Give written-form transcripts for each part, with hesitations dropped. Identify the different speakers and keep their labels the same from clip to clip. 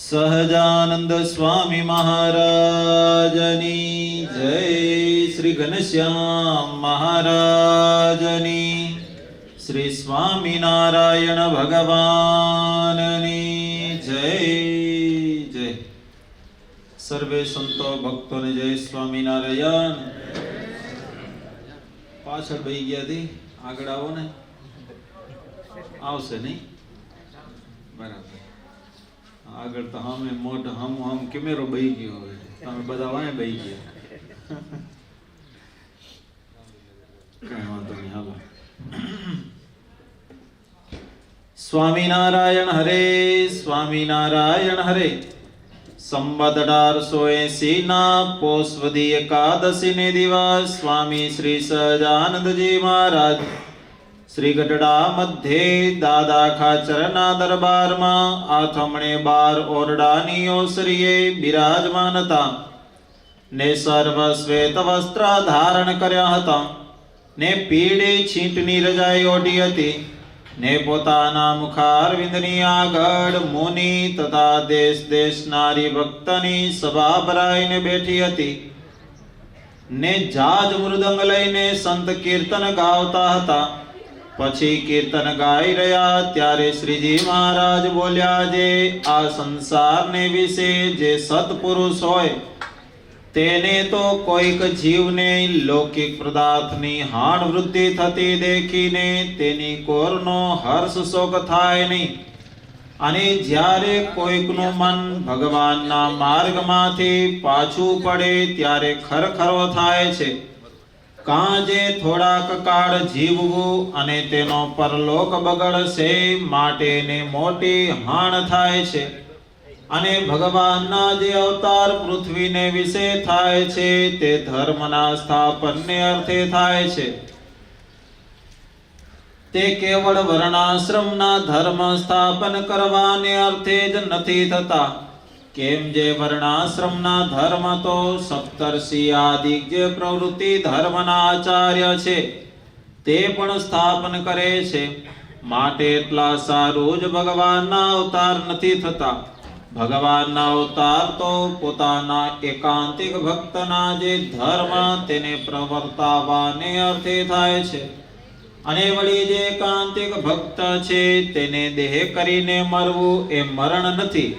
Speaker 1: સહજાનંદ સ્વામી મહારાજની જય. શ્રી ઘનશ્યામ મહારાજની, શ્રી સ્વામિનારાયણ ભગવાનની જય જય. સર્વે સંતો ભક્તોને જય સ્વામિનારાયણ. પાછળ બેહી ગયા હતી, આગળ આવો ને. આવશે નહીં? બરાબર. આગળ તો હમે મોઢ હમ કેમેરો બહી ગયો હવે, તમે બધા વાંહે બહી ગયા. કઈ વાંધો નહીં, હાલો. સ્વામિનારાયણ હરે, સ્વામિનારાયણ હરે. સંવત 1880 ના પોષવદી એકાદશી ને દિવસ સ્વામી શ્રી સહજાનંદજી મહારાજ શ્રી ગઢડા મધ્યે દાદા ખાચરના દરબારમાં આથમણે 12 ઓરડાની ઓસરીએ બિરાજમાન હતા ને સર્વ શ્વેત વસ્ત્ર ધારણ કર્યા હતા ને પીળે છીંટની રજાઈ ઓઢી હતી ને પોતાના મુખારવિંદની આગળ મુનિ તથા દેશ દેશના હરિભક્તની સભા ભરાઈને બેઠી હતી ને જાજ મૃદંગ લઈને સંત કીર્તન ગાવતા હતા. પછી કીર્તન ગાઈ રહ્યા ત્યારે શ્રીજી મહારાજ બોલ્યા, જે આ સંસારને વિશે જે સત્પુરુષ હોય તેને તો કોઈક જીવને લૌકિક પદાર્થની હાણ વૃદ્ધિ થતી દેખીને તેની કોરનો હર્ષ શોક થાય નહીં, અને જ્યારે કોઈકનું મન ભગવાનના માર્ગમાંથી પાછું પડે ત્યારે ખરખરો થાય છે. કાંજે થોડાક કાળ જીવવું અને તેનો પરલોક બગડશે, માટે ને મોટી હાણ થાય છે. અને ભગવાનના જે અવતાર પૃથ્વીને વિશે થાય છે તે ધર્મના સ્થાપનને અર્થે થાય છે. તે કેવળ વર્ણાશ્રમના ધર્મ સ્થાપન કરવાને અર્થે જ નથી થતા. કેમ જે વર્ણાશ્રમના ધર્મ તો સપ્તર્ષિ આદિક જે પ્રવૃત્તિ ધર્મના આચાર્ય છે તે પણ સ્થાપન કરે છે. માટે એટલા સારું જ ભગવાનના અવતાર નથી થતા. ભગવાનના અવતાર તો પોતાના એકાંતિક ભક્તના જે ધર્મ તેને પ્રવર્તાવાને અર્થે થાય છે. અને વળી જે એકાંતિક ભક્ત છે તેને દેહ કરીને મરવું એ મરણ નથી.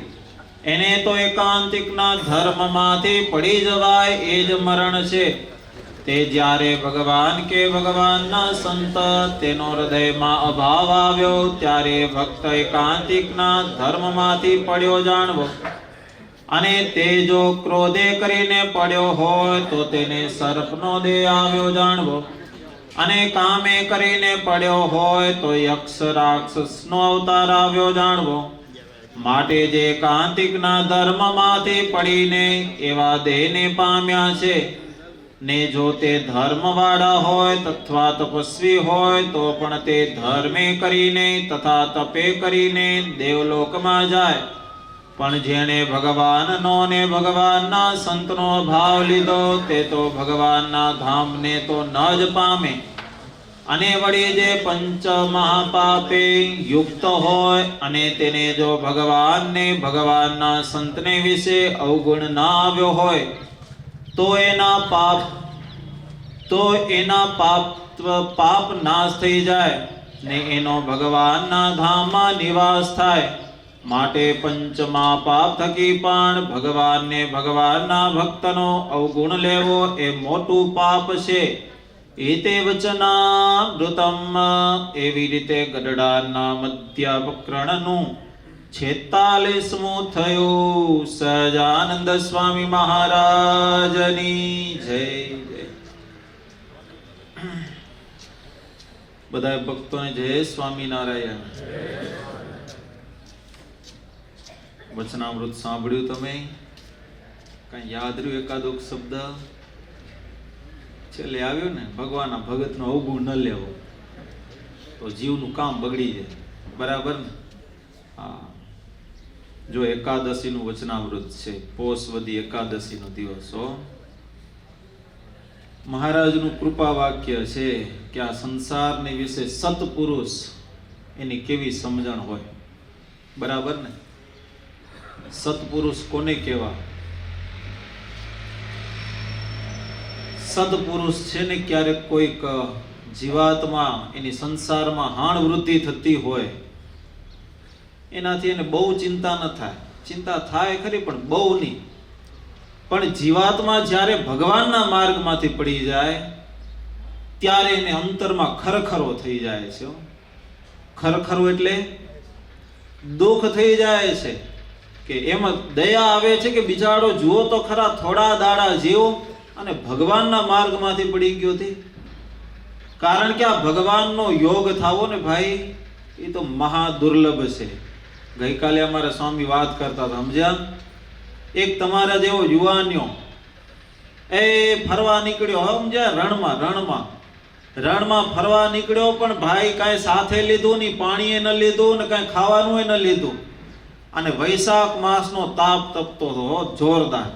Speaker 1: એને તો એકાંતિકના ધર્મમાંથી પડી જવાય એ જ મરણ છે. તે જ્યારે ભગવાન કે ભગવાનના સંત તેનો હૃદયમાં અભાવ આવ્યો ત્યારે ભક્ત એકાંતિકના ધર્મમાંથી પડ્યો જાણવો. અને તે જો ક્રોધે કરીને પડ્યો હોય તો તેને સર્પનો દેહ આવ્યો જાણવો. અને કામે કરીને પડ્યો હોય તો યક્ષ રાક્ષસનો અવતાર આવ્યો જાણવો. માટે જે એકાંતિકના ધર્મમાંથી પડીને એવા દેહને પામ્યા છે ને જો તે ધર્મવાળા હોય તથા તપસ્વી હોય તો પણ તે ધર્મે કરીને તથા તપે કરીને દેવલોકમાં જાય. પણ જેણે ભગવાનનો ને ભગવાનના સંતનો ભાવ લીધો તે તો ભગવાનના ધામને તો ન જ પામે. અને વળી જે પંચ મહાપાપે યુક્ત હોય અને તેને જો ભગવાનને ભગવાનના સંતને વિશે અવગુણ ના આવ્યો હોય તો એના પાપ નાશ થઈ જાય ને એનો ભગવાનના ધામમાં નિવાસ થાય. માટે પંચમા પાપ થકી પણ ભગવાનને ભગવાનના ભક્તનો અવગુણ લેવો એ મોટું પાપ છે. એતે વચનામૃતમ. એવી રીતે ગઢડાના મધ્ય પ્રકરણનું 46મું થયું. સહજાનંદ સ્વામી મહારાજની જય જય. બધા ભક્તોને જય સ્વામિનારાયણ. વચનામૃત સાંભળ્યું તમે? કઈ યાદ રહ્યું એકાદો શબ્દ? છેલ્લે આવ્યો ને, ભગવાનના ભગતનો અવગુણ ન લેવો તો જીવનું કામ બગડી જાય. બરાબર ને? હા. જો એકાદશીનું વચનામૃત છે, પોષવદી એકાદશીનો દિવસ હો. મહારાજનું કૃપા વાક્ય છે કે આ સંસારની વિશે સત્પુરુષ એની કેવી સમજણ હોય. બરાબર ને? સત્પુરુષ કોને કહેવા? સત્પુરુષ છે ને ક્યારેક કોઈક જીવાત્મા એની સંસારમાં હાણ વૃદ્ધિ થતી હોય, એનાથી એને બહુ ચિંતા ન થાય. ચિંતા થાય ખરી પણ બહુ નહીં. પણ જીવાત્મા જ્યારે ભગવાનના માર્ગમાંથી પડી જાય ત્યારે એને અંતરમાં ખરખરો થઈ જાય છે. ખરખરો એટલે દુઃખ થઈ જાય છે કે એમાં દયા આવે છે કે બિચારો જુઓ તો ખરા, થોડા દાડા જીવો અને ભગવાનના માર્ગમાંથી પડી ગયો હતી. કારણ કે આ ભગવાનનો યોગ થાવો ને ભાઈ, એ તો મહા દુર્લભ છે. ગઈકાલે અમારા સ્વામી વાત કરતા હતા, સમજ્યા? એક તમારા જેવો યુવાનીઓ એ ફરવા નીકળ્યો, સમજ્યા? રણમાં ફરવા નીકળ્યો, પણ ભાઈ કાંઈ સાથે લીધું નહીં, પાણીએ ન લીધું ને કાંઈ ખાવાનું ન લીધું. અને વૈશાખ માસનો તાપ તપતો હતો જોરદાર,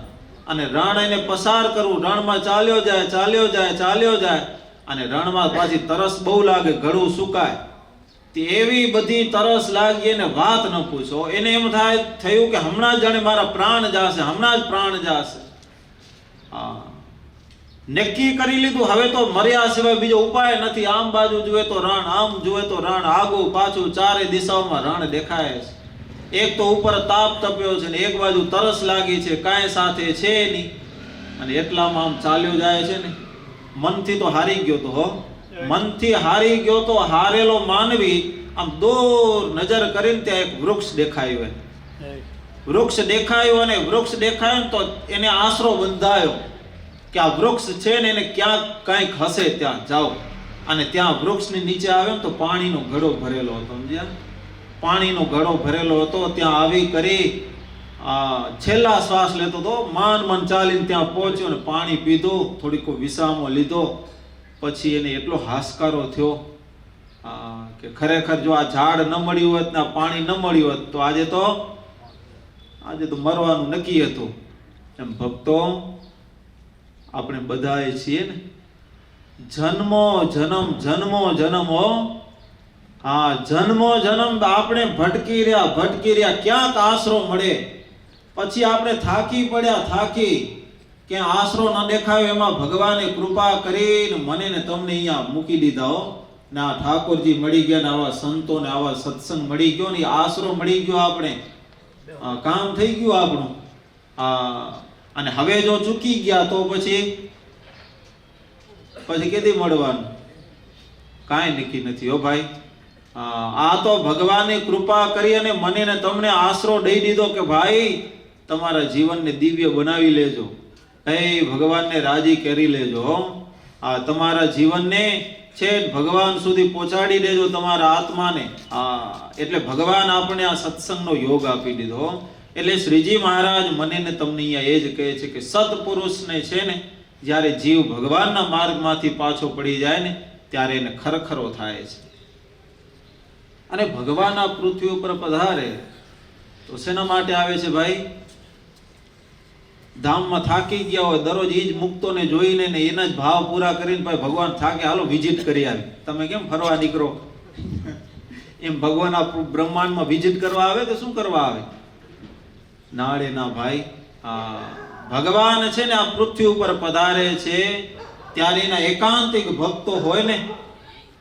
Speaker 1: અને રણ એને પસાર કરવું, રણમાં ચાલ્યો જાય અને રણમાં પાછી તરસ બહુ લાગે, ગળું સુકાય. એવી બધી તરસ લાગી એને વાત ન પૂછો. એને એમ થયું કે હમણાં જ જાણે મારા પ્રાણ જાશે. નક્કી કરી લીધું હવે તો મર્યા સિવાય બીજો ઉપાય નથી. આમ બાજુ જુએ તો રણ, આમ જુએ તો રણ, આગું પાછું ચારે દિશાઓમાં રણ દેખાય છે. એક તો ઉપર તાપ તપ્યો છે ને એક બાજુ તરસ લાગી છે, કાંઈ સાથે છે નહીં. અને એટલામાં આમ ચાલ્યો જાય છે ને, મનથી તો હારી ગયો તો હારેલો માનવી આમ દૂર નજર કરીને ત્યાં એક વૃક્ષ દેખાયું. અને વૃક્ષ દેખાયું તો એને આશરો બંધાયો કે આ વૃક્ષ છે ને એને ક્યાંક કાંઈક હશે, ત્યાં જાઓ. અને ત્યાં વૃક્ષની નીચે આવ્યો ને તો પાણીનો ઘડો ભરેલો હતો, સમજ્યા? પાણીનો ઘડો ભરેલો હતો. ત્યાં આવી કરી છેલ્લા શ્વાસ લેતો હતો, મન ચાલીને ત્યાં પહોંચ્યો ને પાણી પીધું, થોડીક વિસામો લીધો. પછી એને એટલો હાશકારો થયો કે ખરેખર જો આ ઝાડ ન મળ્યું હોત ને આ પાણી ન મળ્યું હોત તો આજે તો મરવાનું નક્કી હતું. એમ ભક્તો આપણે બધાએ છીએ ને, જન્મો જન્મ આપણે ભટકી રહ્યા, ક્યાંક આશરો મળે. પછી આપણે થાકી પડ્યા, કે આશરો ન દેખાયો, એમાં ભગવાને કૃપા કરીને મને ને તમને અહીંયા મૂકી દીધા હો. ને આ ઠાકોરજી મળી ગયા ને આવા સંતો ને આવા સત્સંગ મળી ગયો ને આશરો મળી ગયો, આપણે કામ થઈ ગયું આપણું. અને હવે જો ચૂકી ગયા તો પછી કેદી મળવાનું કાંઈ નક્કી નથી હો ભાઈ. આ તો ભગવાને કૃપા કરી અને મને ને તમને આશરો દઈ દીધો કે ભાઈ તમારા જીવનને દિવ્ય બનાવી લેજો, ભગવાનને રાજી કરી લેજો. તમારા જીવનને છેક ભગવાન સુધી પહોંચાડી દેજો, તમારા આત્માને. એટલે ભગવાન આપણે આ સત્સંગનો યોગ આપી દીધો. એટલે શ્રીજી મહારાજ મને ને તમને અહીંયા એ જ કહે છે કે સત્પુરુષને છે ને જ્યારે જીવ ભગવાનના માર્ગમાંથી પાછો પડી જાય ને ત્યારે એને ખરખરો થાય છે. અને ભગવાન આ પૃથ્વી ઉપર પધારે તો શેના માટે આવે છે ભાઈ? ધામમાં થાકી ગયા હોય, દરરોજ ઈ જ મુક્તોને જોઈને ને એના જ ભાવ પૂરા કરીને ભાઈ ભગવાન થાકે, હાલો વિઝિટ કરી આવી. તમે કેમ ફરવા નીકળો એમ ભગવાન આ બ્રહ્માંડમાં વિઝિટ કરવા આવે કે શું કરવા આવે? નાળે ના ભાઈ. ભગવાન છે ને આ પૃથ્વી ઉપર પધારે છે ત્યારે એના એકાંતિક ભક્તો હોય ને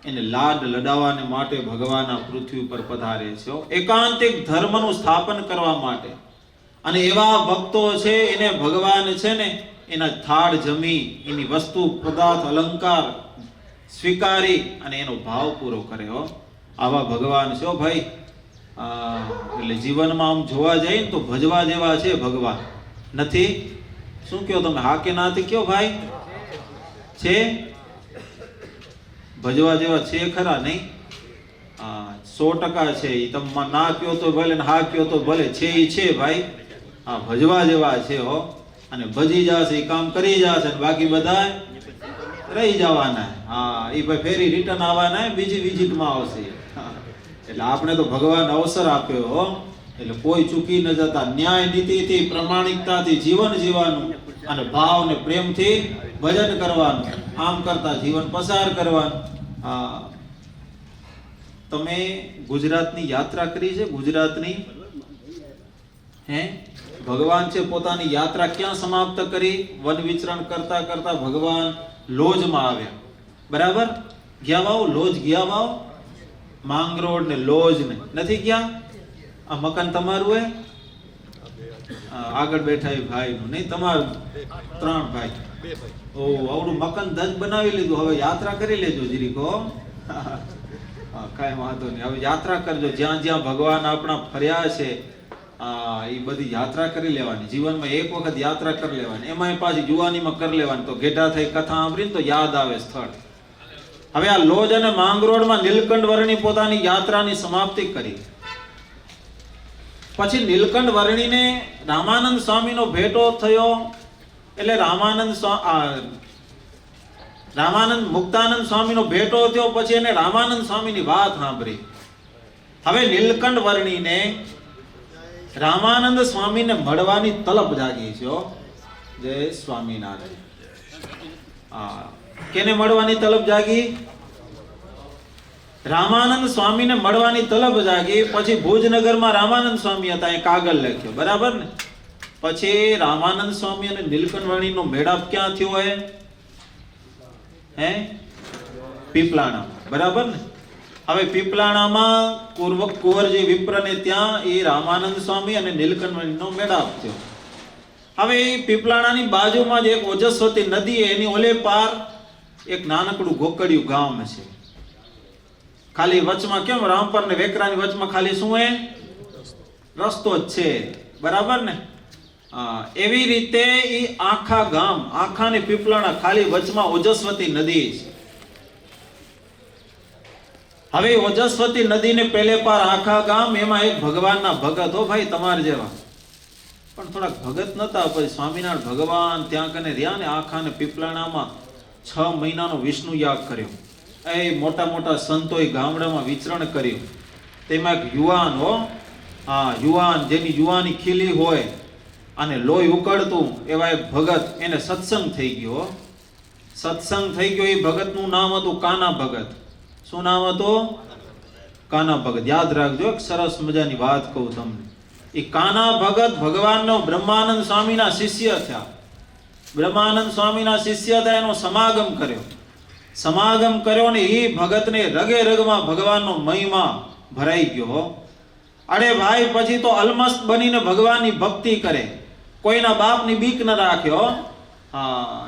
Speaker 1: એને લાડ લડાવવાને માટે ભગવાન આ પૃથ્વી ઉપર પધારે છે, એકાંતિક ધર્મનું સ્થાપન કરવા માટે. અને એવા ભક્તો છે એને ભગવાન છે ને એના થાળ જમી, એની વસ્તુ પદાર્થ અલંકાર સ્વીકારી અને એનો ભાવ પૂરો કરે. આવા ભગવાન છે ભાઈ. એટલે જીવનમાં આમ જોવા જઈએ ને તો ભજવા જેવા છે ભગવાન. નથી? શું કયો તમે? હા કે નાથી કયો ભાઈ? છે ભજવા જેવા છે ખરા? નહીં? 100% છે. એ તમે ના કયો તો ભલે ને હા કયો તો ભલે, છે એ છે ભાઈ. ભજવા જેવા છે હો. અને ભજી જશે, એ કામ કરી જશે, બાકી બધા રહી જવાના. એ ભાઈ ફેરી રિટર્ન આવવાના, બીજી વિઝિટમાં આવશે. એટલે આપણે તો ભગવાન અવસર આપ્યો હો. એટલે કોઈ ચૂકી ન જતા, ન્યાય નીતિથી પ્રમાણિકતાથી જીવન જીવવાનું અને ભાવ ને પ્રેમથી ભજન કરવાનું, આમ કરતા જીવન પસાર કરવાનું. તમે ગુજરાતની યાત્રા કરી છે? ગુજરાતની હે ભગવાન છે પોતાની યાત્રા ક્યાં સમાપ્ત કરી? વન વિચરણ કરતા કરતા ભગવાન લોજમાં આવ્યા. બરાબર? ગયા વાવ લોજ ગયા વાવ? માંગરોળ ને લોજ ને નથી ગયા? આ મકાન તમારું હે? આગળ બેઠા એ ભાઈ નું નહીં, તમારું? 3 ભાઈ. ઓ આવડું મકાન દજ બનાવી લીધું. હવે યાત્રા કરી લેજો જીરીકો. કાંઈ વાંધો નહીં. હવે યાત્રા કરજો. જ્યાં જ્યાં ભગવાન આપણા ફર્યા છે એ બધી યાત્રા કરી લેવાની. જીવનમાં એક વખત યાત્રા કરી લેવાની. એમાંય પાછી જુવાનીમાં કરી લેવાની. તો ઘેટા થઈ કથા સાંભળીને તો યાદ આવે સ્થળ. હવે આ લોજ અને માંગરોળમાં નીલકંઠ વર્ણી પોતાની યાત્રાની સમાપ્તિ કરી. પછી નીલકંઠ વર્ણીને રામાનંદ સ્વામીનો ભેટો થયો. એટલે રામાનંદ મુક્તાનંદ સ્વામીનો ભેટો થયો. પછી એને રામાનંદ સ્વામીની વાત સાંભળી. હવે નીલકંઠ વર્ણીને રામાનંદ સ્વામીને મળવાની તલબ જાગી છે. જય સ્વામિનારાયણ. કેને મળવાની તલબ જાગી? રામાનંદ સ્વામીને મળવાની તલબ જાગી. પછી ભુજનગરમાં રામાનંદ સ્વામી હતા, એક કાગળ લખ્યો. બરાબર ને? પછી રામાનંદ સ્વામી અને નીલકંઠ વર્ણીનો મેળાપ ક્યાં થયો હે? પીપલાણા. બરાબર ને? હવે પીપલાણામાં કુંવરજી વિપ્રને ત્યાં એ રામાનંદ સ્વામી અને નીલકંઠ વર્ણીનો મેળાપ થયો. હવે પીપલાણાની બાજુમાં જ એક ઓજસ્વતી નદી, એની ઓલે પાર એક નાનકડું ગોકળિયું ગામ છે. ખાલી વચમાં કેમ રામપર ને વેકરાની વચમાં ખાલી શું હે? રસ્તો જ છે. બરાબર ને? એવી રીતે એ આખા ગામ, આખા ને પીપલાણા ખાલી વચમાં ઓજસ્વતી નદી છે. હવે ઓજસ્વતી નદીને પેલે પાર આખા ગામ, એમાં એક ભગવાનના ભગત હો ભાઈ, તમારા જેવા, પણ થોડાક ભગત નતા. પછી સ્વામિનારાયણ ભગવાન ત્યાં કને રહ્યા ને આખા ને પીપલાણામાં 6 મહિનાનો વિષ્ણુ યાગ કર્યો. એ મોટા મોટા સંતોએ ગામડામાં વિચરણ કર્યું. તેમાં એક યુવાન યુવાન જેની યુવાની ખીલી હોય અને લોહી ઉકળતું એવા એક ભગત, એને સત્સંગ થઈ ગયો. સત્સંગ થઈ ગયો. એ ભગતનું નામ હતું કાના ભગત. શું નામ હતું? કાના ભગત. યાદ રાખજો, એક સરસ મજાની વાત કહું તમને. એ કાના ભગત ભગવાનનો બ્રહ્માનંદ સ્વામીના શિષ્ય થયા. બ્રહ્માનંદ સ્વામીના શિષ્ય થયા, એનો સમાગમ કર્યો. સમાગમ કર્યો ને એ ભગતને રગે રગમાં ભગવાનનો મહિમા ભરાઈ ગયો. અરે ભાઈ, પછી તો અલમસ્ત બનીને ભગવાનની ભક્તિ કરે. કોઈના બાપની બીક ન રાખ્યો.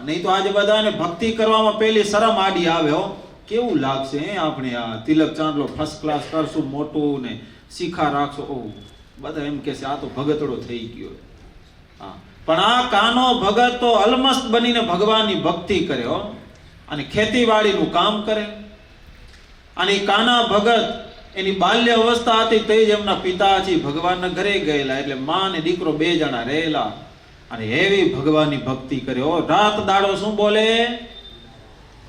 Speaker 1: નહીં તો આજે બધાને ભક્તિ કરવામાં પેલી શરમ આડી આવ્યો. કેવું લાગશે આપણે આ તિલક ચાંદલો ફર્સ્ટ ક્લાસ કરશું, મોટું ને શિખા રાખશો. ઓહ, બધા એમ કે છે આ તો ભગતડો થઈ ગયો. પણ આ કાનો ભગત તો અલમસ્ત બનીને ભગવાનની ભક્તિ કર્યો અને ખેતીવાડીનું કામ કરે. અને એ કાના ભગત, એની બાલ્ય અવસ્થા હતી તે જ એમના પિતાજી ભગવાનના ઘરે ગયેલા. એટલે માં ને દીકરો 2 જણા રહેલા અને એવી ભગવાનની ભક્તિ કર્યો. રાત દાડો શું બોલે?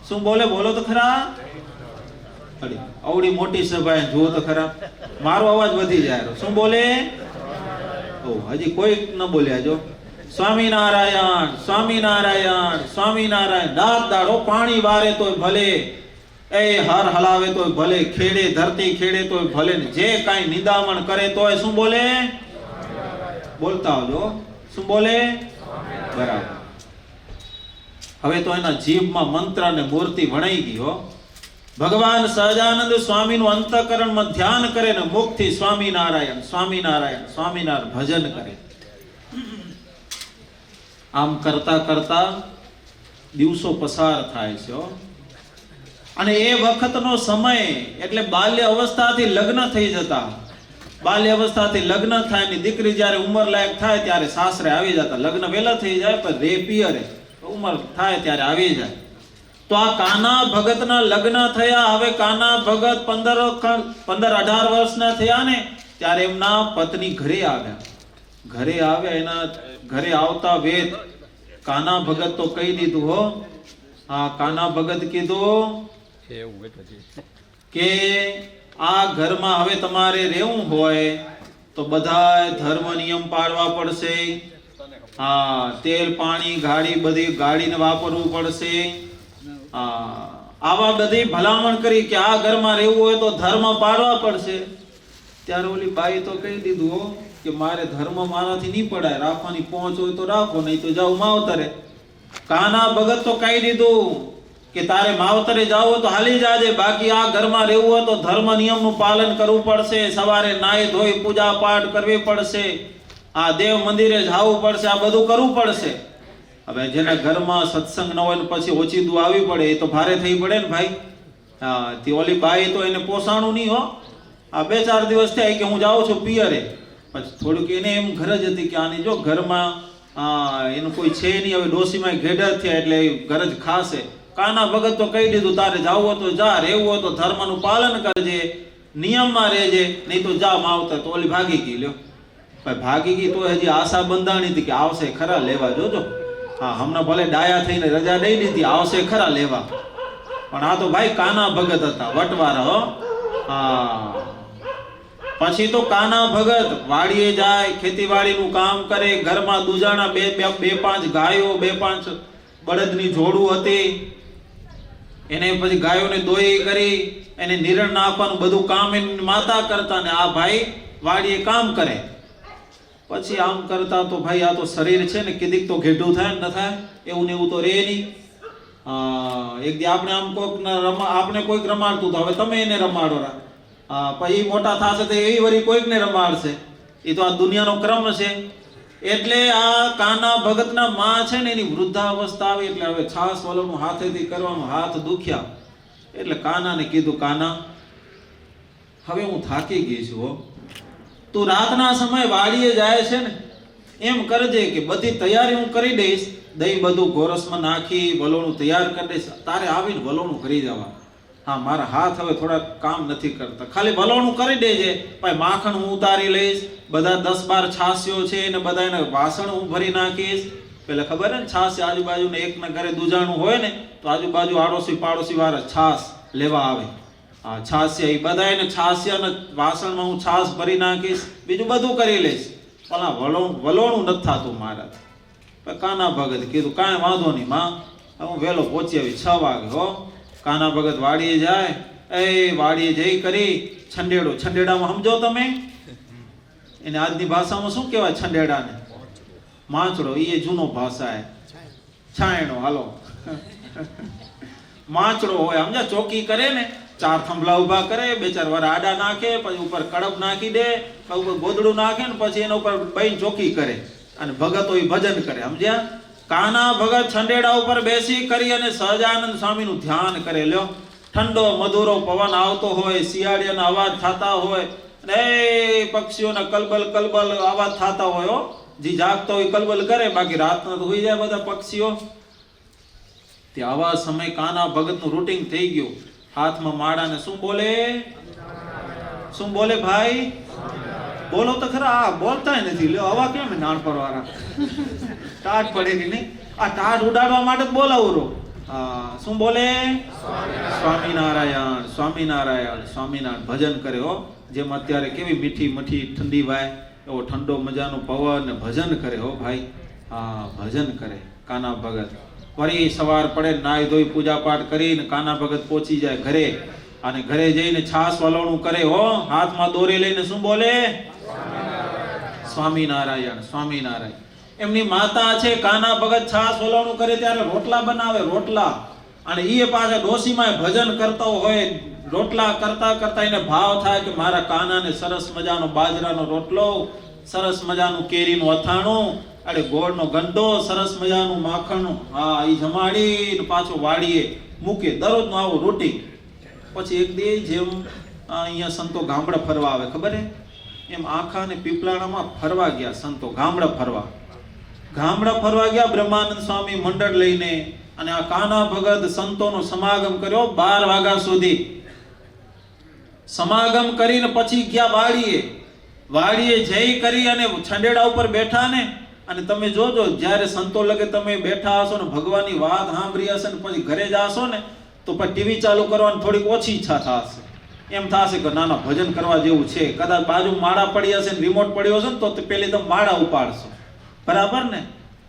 Speaker 1: શું બોલે? બોલો તો ખરા. આવડી મોટી સભા જુઓ તો ખરા. મારો અવાજ વધી જાય. શું બોલે? હજી કોઈ ન બોલ્યા. જો સ્વામિનારાયણ સ્વામિનારાયણ સ્વામિનારાયણ. રાત દાડો પાણી વારે તોય ભલે, એ હર હલાવે તોય ભલે, ખેડે ધરતી ખેડે તોય ભલે, ને જે કાંઈ નિદામણ કરે તોય શું બોલે? બોલતા આવજો. શું બોલે? બરાબર. હવે તો એના જીભમાં મંત્ર અને મૂર્તિ વણાઈ ગયો. ભગવાન સહજાનંદ સ્વામીનું અંતઃકરણમાં ધ્યાન કરે ને મુખથી સ્વામિનારાયણ સ્વામિનારાયણ સ્વામિનારાયણ ભજન કરે. આમ કરતા કરતા દિવસો પસાર થાય છે. અને એ વખતનો સમય એટલે બાલ્ય અવસ્થાથી લગ્ન થઈ જતા. બાલ્ય અવસ્થાથી લગ્ન થાય ને દીકરી જ્યારે ઉંમર લાયક થાય ત્યારે સાસરે આવી જતા. લગ્ન વહેલા થઈ જાય પણ રે પિયરે ઉંમર થાય ત્યારે આવી જાય. તો આ કાના ભગતના લગ્ન થયા. હવે કાના ભગત 15-18 વર્ષના થયા ને ત્યારે એમના પત્ની ઘરે આવ્યા. ઘરે આવ્યા. એના ઘરે આવતા વેત કાના ભગત તો કહી દીધું હો. કાના ભગત કીધું કે આ ઘરમાં હવે તમારે રહેવું હોય તો બધા ધર્મ નિયમ પાળવા પડશે. તેલ પાણી ગાડી બધી ગાડીને વાપરવું પડશે. આવા બધી ભલામણ કરી કે આ ઘરમાં રહેવું હોય તો ધર્મ પાળવા પડશે. ત્યારે ઓલી બાઈ તો કહી દીધું હો કે મારે ધર્મ મારાથી નહીં પડાય, રાખવાની પહોંચ હોય તો રાખો, નહીં તો જાઓ માવતરે. કાના ભગત તો કહી દીધું કે તારે માવતરે જાવ તો હાલી જાજે, બાકી આ ઘરમાં રહેવું હોય તો ધર્મ નિયમનું પાલન કરવું પડશે, સવારે નાહી ધોઈ પૂજા પાઠ કરવી પડશે, આ દેવ મંદિરે જવું પડશે, આ બધું કરવું પડશે. હવે જેના ઘરમાં સત્સંગ ન હોય ને પછી ઓછી દુ આવી પડે એ તો ભારે થઈ પડે ને ભાઈ. હા, તે ઓલી બાઈ તો એને પોસાણું નહીં હો. આ 2-4 દિવસ થાય કે હું જાઉં છું પિયરે, પછી થોડુંક એને એમ ઘર જ હતી કે આની જો ઘરમાં એનું કોઈ છે નહીં, હવે ડોસીમાં ઘેડા થયા એટલે ઘર જ ખાશે. કાના ભગત તો કહી દીધું તારે જાવું હોય તો જા, રહેવું હોય તો ધર્મનું પાલન કરજે, નિયમમાં રહેજે, નહીં તો જા માવતર. તો ઓલી ભાગી ગઈ. લ્યો ભાઈ ભાગી ગઈ તો હજી આશા બંધાણી હતી કે આવશે ખરા લેવા, જોજો. હા, હમણાં ભલે ડાયા થઈને રજા દઈ દીધી, આવશે ખરા લેવા. પણ આ તો ભાઈ કાના ભગત હતા, વટવારા હો. હા, પછી તો કાના ભગત વાડીએ જાય, ખેતીવાડીનું કામ કરે, ઘરમાં દુજાણા 2-5 ગાયો, 2-5 બળદની જોડું હતી, એને પછી ગાયોને દોઈ કરી, એને નિરણ નાખવાનું બધું કામ એની માતા કરતા, ને આ ભાઈ વાડીએ કામ કરે. પછી આમ કરતા તો ભાઈ આ તો શરીર છે ને કીધીક તો ઘેડું થાય ને ન થાય, એવું ને એવું તો રહે નહીં. એક દી આપણે આમ આપણે કોઈક રમાડતું તો હવે તમે એને રમાડો. પછી મોટા થશે તો એવી વળી કોઈકને રમાડશે. એ તો આ દુનિયાનો ક્રમ છે. એટલે આ કાના ભગતના માં છે ને એની વૃદ્ધાવસ્થા આવી એટલે હવે છાસ વલોનું હાથેથી કરવાનું હાથ દુખ્યા. એટલે કાનાને કીધું, કાના હવે હું થાકી ગઈ છું હો, તું રાતના સમય વાડીએ જાય છે ને એમ કરજે કે બધી તૈયારી હું કરી દઈશ, દહીં બધું ગોરસમાં નાખી વલોણું તૈયાર કરી દઈશ, તારે આવીને વલોણું કરી જવા. હા, મારા હાથ હવે થોડા કામ નથી કરતા, ખાલી વલોણું કરી દેજે. ભાઈ માખણ હું ઉતારી લઈશ, બધા 10-12 છાસીઓ છે ને બધા એને વાસણ હું ભરી નાખીશ. પેલા ખબર ને છાસ આજુબાજુને એકના ઘરે દુજાણું હોય ને તો આજુબાજુ આડોશી પાડોશી વાળા છાસ લેવા આવે. હા, છાસિયા એ બધા એને છાસિયાના વાસણમાં હું છાસ ભરી નાખીશ, બીજું બધું કરી લઈશ. પણ આ વલોણું નથી થતું મારાથી. કાના ભગત કીધું કાંઈ વાંધો નહીં માં, હું વહેલો પહોંચી આવી 6 વાગે હો. કાના ભગત વાડીએ જાય, વાડીએ જઈ કરી છંડેડામાં સમજો તમે એને આજની ભાષામાં શું કહેવાય? છંડેડાને માંચડો, એ જૂનો ભાષા છાયણો. હાલો, માંચડો હોય સમજ્યા, ચોકી કરે ને, 4 થંભલા ઉભા કરે, 2-4 વાર આડા નાખે, પછી ઉપર કડબ નાખી દે, ઉપર ગોદડું નાખે ને પછી એના ઉપર બઈ ચોકી કરે અને ભગતો એ ભજન કરે સમજ્યા. કાના ભગત છંડેડા ઉપર બેસી કરી અને સહજાનંદ સ્વામીનું ધ્યાન કરે. લ્યો, ઠંડો મધુરો પવન આવતો હોય, શિયાળિયાના અવાજ થતા હોય, અને પક્ષીઓના કલબલ અવાજ થતા હોય. જે જાગતો હોય કલબલ કરે, બાકી રાતના તો હોઈ જાય બધા પક્ષીઓ. તે આવા સમય કાના ભગતનું રૂટિંગ થઈ ગયું. હાથમાં માળાને શું બોલે ભાઈ? બોલો તો ખરા. આ બોલતા નથી. લ્યો, આવા કેમ નાનપણ વાળા ટાટ પડે કે નહીં? આ ટાટ ઉડાડવા માટે બોલાવો. શું બોલે? સ્વામિનારાયણ, સ્વામિનારાયણ, સ્વામિનારાયણ ભજન કરે હો. જેમ અત્યારે કેવી મીઠી મઠી ઠંડી વાય એવો ઠંડો મજાનો પવન ને ભજન કરે હો ભાઈ. હા, ભજન કરે કાના ભગત. ફરી સવાર પડે, નાઈ ધોઈ પૂજા પાઠ કરીને કાના ભગત પહોંચી જાય ઘરે. અને ઘરે જઈને છાસ વલોણું કરે હો. હાથમાં દોરી લઈને શું બોલે? સ્વામિનારાયણ, સ્વામિનારાયણ. એમની માતા છે કાના ભગત છાસ વલોણું કરે ત્યારે રોટલા બનાવે, રોટલા. અને એ પાછા ડોસીમાં ભજન કરતો હોય. રોટલા કરતા એને ભાવ થાય કે મારા કાનાને સરસ મજાનો બાજરાનો રોટલો, સરસ મજાનું કેરીનું અથાણું, અરે ગોળનો ગંડો, સરસ મજાનું માખણ, હા, એ જમાડીને પાછો વાડીએ મૂકે. દરરોજનું આવું રૂટીન. પછી એક દી જેમ અહીંયા સંતો ગામડા ફરવા આવે, ખબર હે? એમ આખા ને પીપલાણામાં ફરવા ગયા સંતો. ગામડા ફરવા ગયા બ્રહ્માનંદ સ્વામી મંડળ લઈને. અને આ કાના ભગત સંતોનો સમાગમ કર્યો 12 વાગ્યા સુધી. સમાગમ કરીને પછી ગયા વાડીએ જઈ કરી અને છંડેડા ઉપર બેઠા ને. અને તમે જોજો, જ્યારે સંતો લગે તમે બેઠા હશો ને ભગવાનની વાત સાંભળી હશે ને પછી ઘરે જાશો ને તો પછી ટીવી ચાલુ કરવાની થોડીક ઓછી ઈચ્છા થશે. એમ થશે કે ના ભજન કરવા જેવું છે. કદાચ બાજુ માળા પડી હશે ને રિમોટ પડ્યો હશે ને તો પેલી તમે માળા ઉપાડશો. બરાબર ને?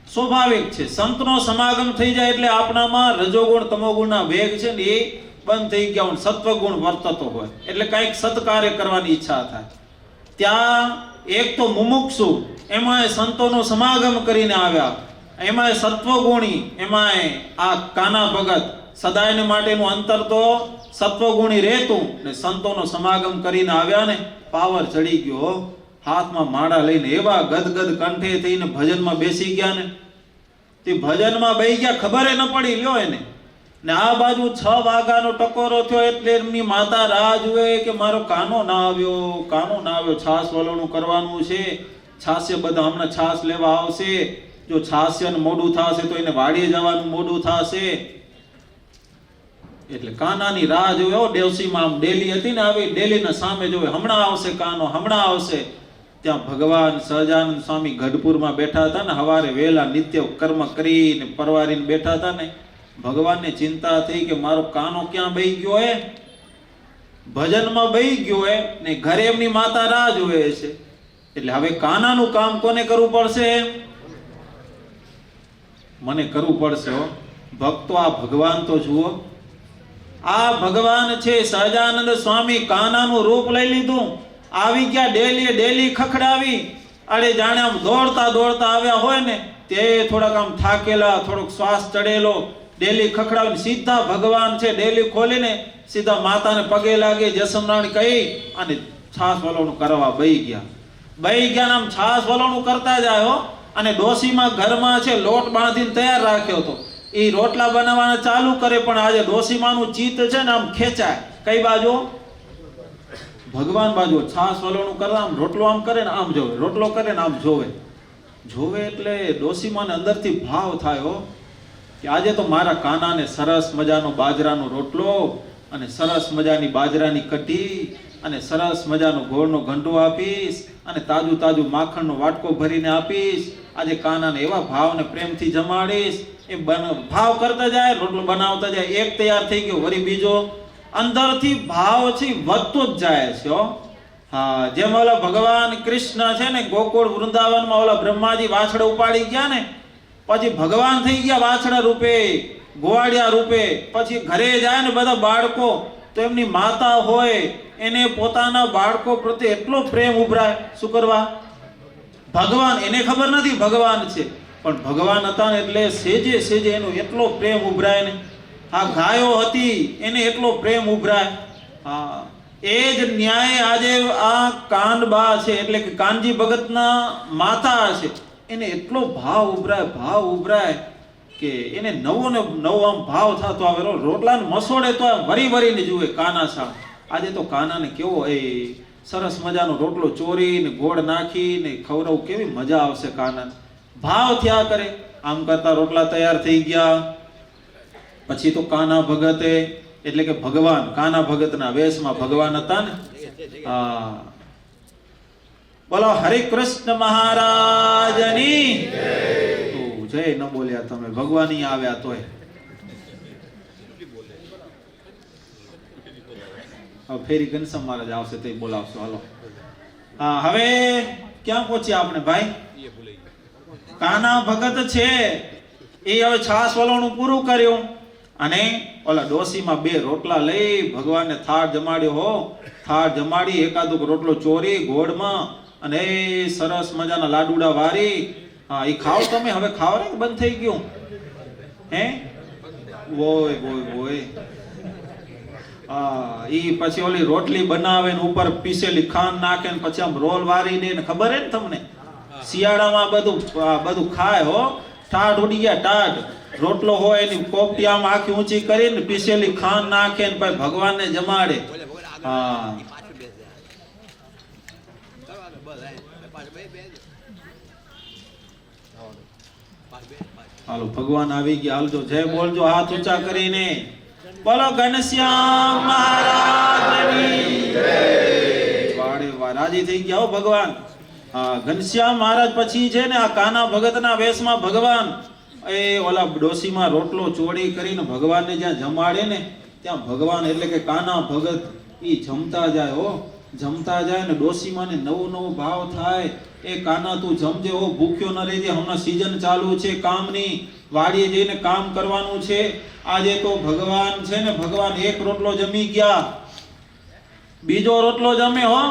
Speaker 1: સ્વાભાવિક છે. સંતનો સમાગમ થઈ જાય એટલે આપણામાં રજોગુણ તમોગુણના વેગ છે ને એ બંધ થઈ ગયા હોય, સત્વગુણ વર્તતો હોય એટલે કંઈક સત્કાર્ય કરવાની ઈચ્છા થાય. ત્યાં એક તો મુમુક્ષુ, એમાંય સંતોનો સમાગમ કરીને આવ્યા, એમાંય સત્વગુણી, એમાંય આ કાના ભગત, સદાયને માટેનું અંતર તો સત્વગુણી રહેતું ને સંતોનો સમાગમ કરીને આવ્યા ને પાવર ચડી ગયો, હાથમાં માળા લઈને એવા ગદગદ કંઠે થઈને ભજનમાં બેસી ગયા ને, તે ભજનમાં બેસી ગયા, ખબર ન પડી લ્યો એને. ને આ બાજુ 6 વાગ્યાનો ટકોરો થયો એટલે એમની માતા રાહ જુએ કે મારો કાનો ના આવ્યો, છાસ વલોણું કરવાનું છે, છાસ્ય બધા હમણાં છાસ લેવા આવશે, જો છાસ્યને મોડું થશે તો એને વાડીએ જવાનું મોડું થશે. એટલે કાનાની રાહ જોવે. ડેવસીમાં આમ ડેલી હતી ને, આવી ડેલીના સામે જોવે, હમણાં આવશે કાનો, હમણાં આવશે. ત્યાં ભગવાન સહજાનંદ સ્વામી ગઢપુરમાં બેઠા હતા ને, હવારે વહેલા નિત્ય કર્મ કરીને પરવારીને બેઠા હતા ને, ભગવાનને ચિંતા થઈ કે મારો કાનો ક્યાં બેહી ગયો હે, ભજનમાં બેહી ગયો હે ને ઘરે એમની માતા રાહ જોવે છે. એટલે હવે કાનાનું કામ કોને કરવું પડશે? મને કરવું પડશે. ભક્તો, આ ભગવાન તો જુઓ, આ ભગવાન છે સહજાનંદ સ્વામી, કાનાનું રૂપ લઈ લીધું, આવી ગયા ડેલી ખખડાવી. અરે જાણે આમ દોડતા આવ્યા હોય ને, તે થોડાક આમ થાકેલા, થોડોક શ્વાસ ચડેલો, ડેલી ખખડાવીને સીધા ભગવાન છે ડેલી ખોલીને સીધા માતાને પગે લાગે, જસમરાણી કહી અને છાસ વલોણું કરવા બેહી ગયા. આમ છાસ વલોણું કરતા જાય હો. અને ડોસીમાં ઘરમાં છે લોટ બાંધીને તૈયાર રાખ્યો હતો, એ રોટલા બનાવવાના ચાલુ કરે, પણ આજે ડોસીમાનું ચિત્ત છે ને આમ ખેંચાય કઈ બાજુ? ભગવાન બાજુ. છાસ વલોણું કરે, આમ રોટલો આમ કરે ને આમ જોવે, રોટલો કરે ને આમ જોવે. એટલે ડોસીમાને અંદરથી ભાવ થાય હો કે આજે તો મારા કાનાને સરસ મજાનો બાજરાનો રોટલો અને સરસ મજાની બાજરાની કઢી અને સરસ મજાનો ગોળનો ઘંટો આપીશ અને તાજું માખણનો વાટકો ભરીને આપીશ. આજે કાનાને એવા ભાવને પ્રેમથી જમાડીશ. એ ભાવ કરતા જાય, રોટલો બનાવતા જાય, એક તૈયાર થઈ ગયો, વળી બીજો. અંદરથી ભાવ છે વધતો જ જાય છે. હા, જેમ ઓલા ભગવાન કૃષ્ણ છે ને ગોકુળ વૃંદાવનમાં ઓલા બ્રહ્માજી વાછડા ઉપાડી ગયા ને, પછી ભગવાન થઈ ગયા વાછડા રૂપે, ગોવાળિયા રૂપે. પછી ઘરે જાય ને બધા બાળકો, તો એમની માતા હોય એને પોતાના બાળકો પ્રત્યે એટલો પ્રેમ ઉભરાય. શું કરવા? ભગવાન, એને ખબર નથી ભગવાન છે, પણ ભગવાન હતા ને એટલે સેજે એનો એટલો પ્રેમ ઉભરાય ને. આ ગાયો હતી એને એટલો પ્રેમ ઉભરાય. હા, એ જ ન્યાય આજે આ કાનબા છે એટલે કે કાનજી ભગતના માતા છે, એને એટલો ભાવ ઉભરાય કે એને નવો આમ ભાવ થતો આવે. રોટલાને મસોડે તો વરીને જુએ કાના સાહેબ. આજે તો કાનાને કેવો એ સરસ મજાનો રોટલો ચોરીને ગોળ નાખીને ખવડાવું, કેવી મજા આવશે કાનાને. ભાવ થયા કરે. આમ કરતા રોટલા તૈયાર થઈ ગયા. પછી તો કાના ભગતે એટલે કે ભગવાન, કાના ભગતના વેશમાં ભગવાન હતા ને. હા, બોલો હરે કૃષ્ણ મહારાજની જય. ન બોલ્યા તમે, ભગવાન આવ્યા તોય. હવે ફેરી ઘનશ્યામ મહારાજ આવશે તો બોલાવશો. હાલો. હા, હવે ક્યાં પહોંચ્યા આપણે ભાઈ? કાના ભગત છે એ હવે છાસ વલોણું પૂરું કર્યું અને ઓલા ડોસીમાં 2 રોટલા લઈ ભગવાનને થાળ જમાડ્યો હો. થાળ જમાડી એકાદુક રોટલો ચોરી ગોળમાં અને સરસ મજાના લાડુડા વારી. હા, એ ખાવ તમે, હવે ખાવ ને બંધ થઈ ગયું હે? ઓય. હા, ઈ પછી ઓલી રોટલી બનાવે ને ઉપર પીસેલી ખાંડ નાખે ને પછી આમ રોલ વારી દે ને. ખબર હે ને તમને? શિયાળામાં બધું ખાય હો. ટાઢ ઉડી ગયા, ટાઢ. રોટલો હોય એની કોપટી આમ આખી ઊંચી કરીને પીસેલી ખાંડ નાખે ને પછી ભગવાનને જમાડે. હા, હાલો ભગવાન આવી ગયા. હાલજો, જય બોલજો હાથ ઊંચા કરીને. બોલો ઘનશ્યામ મહારાજની જય. વાડે વા રાજી થઈ ગયા હો ભગવાન. હા, ઘનશ્યામ મહારાજ પછી છે ને આ કાના ભગતના વેશમાં ભગવાન એ ઓલા ડોસીમાં રોટલો ચોરી કરીને ભગવાનને જ્યાં જમાડે ને ત્યાં ભગવાન એટલે કે કાના ભગત ઈ જમતા જાય હો. જમતા જાય ને ડોસીમાં ને નવો ભાવ થાય. એ કાના તું જમજે હો, ભૂખ્યો ન રહેજે, હમણાં સીઝન ચાલુ છે કામની, વાડીએ જઈને કામ કરવાનું છે. આજે તો ભગવાન છે ને ભગવાન 1 રોટલો જમી ગયા, બીજો રોટલો જમે હો.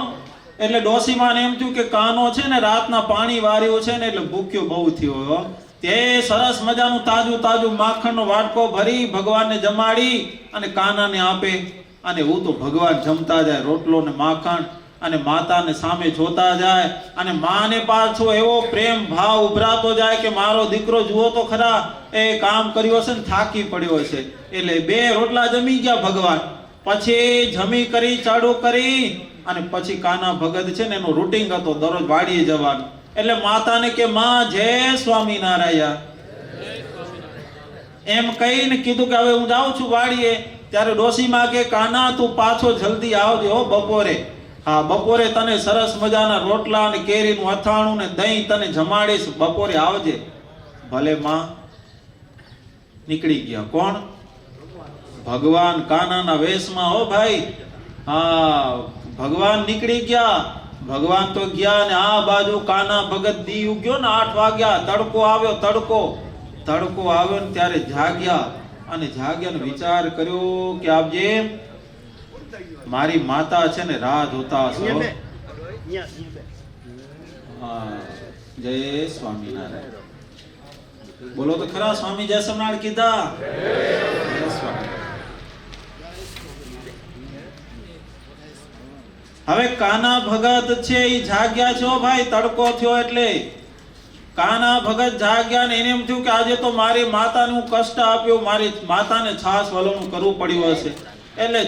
Speaker 1: એટલે ડોસીમાને એમ થયું કે કાનો છે ને રાતના પાણી વાર્યું છે ને એટલે ભૂખ્યો બહુ થયો હો. તે સરસ મજાનું તાજું તાજું માખણનો વાટકો ભરી ભગવાનને જમાડી અને કાનાને આપે. અને હું તો ભગવાન જમતા જાય રોટલો ને માખણ, અને માતાને સામે જોતા જાય, અને માને પાછો એવો પ્રેમ ભાવ ઉભરાતો જાય કે મારો દીકરો જુઓ તો ખરા, એ કામ કર્યું હશે ને થાકી પડ્યો હશે. એટલે 2 રોટલા જમી ગયા ભગવાન. પછી જમી કરી ચાડું કરી અને પછી કાના ભગત છે ને એનો રૂટિંગ હતો દરરોજ વાડીએ જવાનું. એટલે માતાને કે માં જય સ્વામિનારાયણ એમ કહીને કીધું કે હવે હું જાઉં છું વાડીએ. ત્યારે ડોસીમાં કે કાના તું પાછો જલ્દી આવજે હો બપોરે. હા, બપોરે તને સરસ મજાના રોટલા અને કેરીનું અથાણું ને દહીં તને જમાડીશ, બપોરે આવજે. ભલે માં નીકળી ગયા. કોણ? ભગવાન કાનાના વેશમાં હો ભાઈ. હા, ભગવાન નીકળી ગયા. ભગવાન તો ગયા ને આ બાજુ કાના ભગત દી ઉગ્યો ને 8 વાગ્યા, તડકો આવ્યો. તડકો આવ્યો ને ત્યારે જાગ્યા. અને જાગ્યાનો વિચાર કર્યો કે આપજે મારી માતા છે ને રાહ જોતા હશો. હા, જય સ્વામિનારાયણ. બોલો તો ખરા, સ્વામી જય સ્વામિનારાયણ કીધા. જય સ્વામિનારાયણ. હવે કાના ભગત છે એ જાગ્યા છો ભાઈ. તડકો થયો એટલે કાના ભગત જાગ્યા ને એને એમ થયું કે આજે તો મારી માતાને હું કષ્ટ આપ્યો, મારી માતાને છાસ વલોણું કરવું પડ્યું હશે. એટલે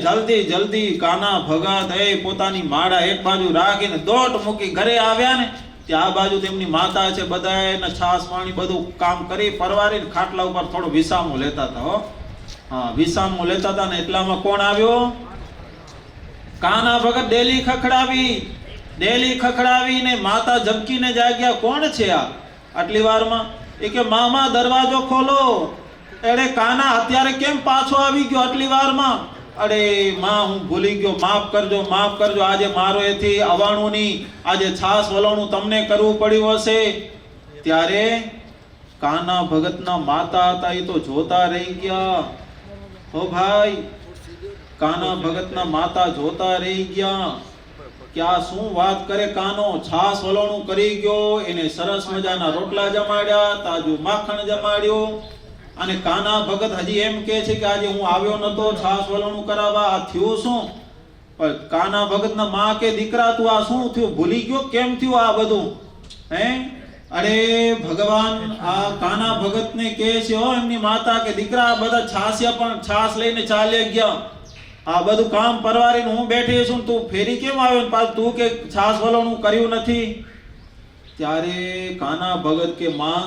Speaker 1: જલ્દી કાના ભગત પોતાની માળા એક બાજુ રાખીને દોટ મૂકી ઘરે આવ્યા ને ત્યાં આ બાજુ તેમની માતા છે, બધા એને છાસ પાણી બધું કામ કરી પરવારીને ખાટલા ઉપર થોડો વિસામો લેતા હતા. હો હા, વિસામો લેતા હતા ને એટલામાં કોણ આવ્યો? કાના ભગત ડેલી ખખડાવીને માતા ઝબકીને જાગ્યા. કોણ છે આ આટલી વારમાં? એ કે મામા દરવાજો ખોલો. અરે કાના અત્યારે કેમ પાછો આવી ગયો આટલી વારમાં? અરે માં હું ભૂલી ગયો, માફ કરજો. આજે મારો એથી અવાણું નહીં, આજે છાસ વલોણું તમને કરવું પડ્યું હશે. ત્યારે કાના ભગતના માતા હતા એ તો જોતા રહી ગયા. હો ભાઈ, કાના ભગતના માતા જોતા રહી ગયા કે આ શું વાત કરે કાનો. છાસ વલોણું કરી ગયો, એને સરસ મજાના રોટલા જમાડ્યા, તાજું માખણ જમાડ્યું. અને કાના ભગત હજી એમ કહે છે કે આજે હું આવ્યો નતો છાસ વલોણું કરાવવા, આ થયું શું? પણ કાના ભગતના માં કે દીકરા તું આ શું થયું, ભૂલી ગયો? કેમ થયું આ બધું? હે? અરે ભગવાન આ કાના ભગતને કહે છે હો એમની માતા કે દીકરા બધા છાસ્યા પણ છાસ લઈને ચાલ્યા ગયા. આ બધું કામ પરવારીને હું બેઠી છું, તું ફેરી કેમ આવ્યો ને પાછું તું કે છાસ વલોણું કર્યું નથી? ત્યારે કાના ભગત કે માં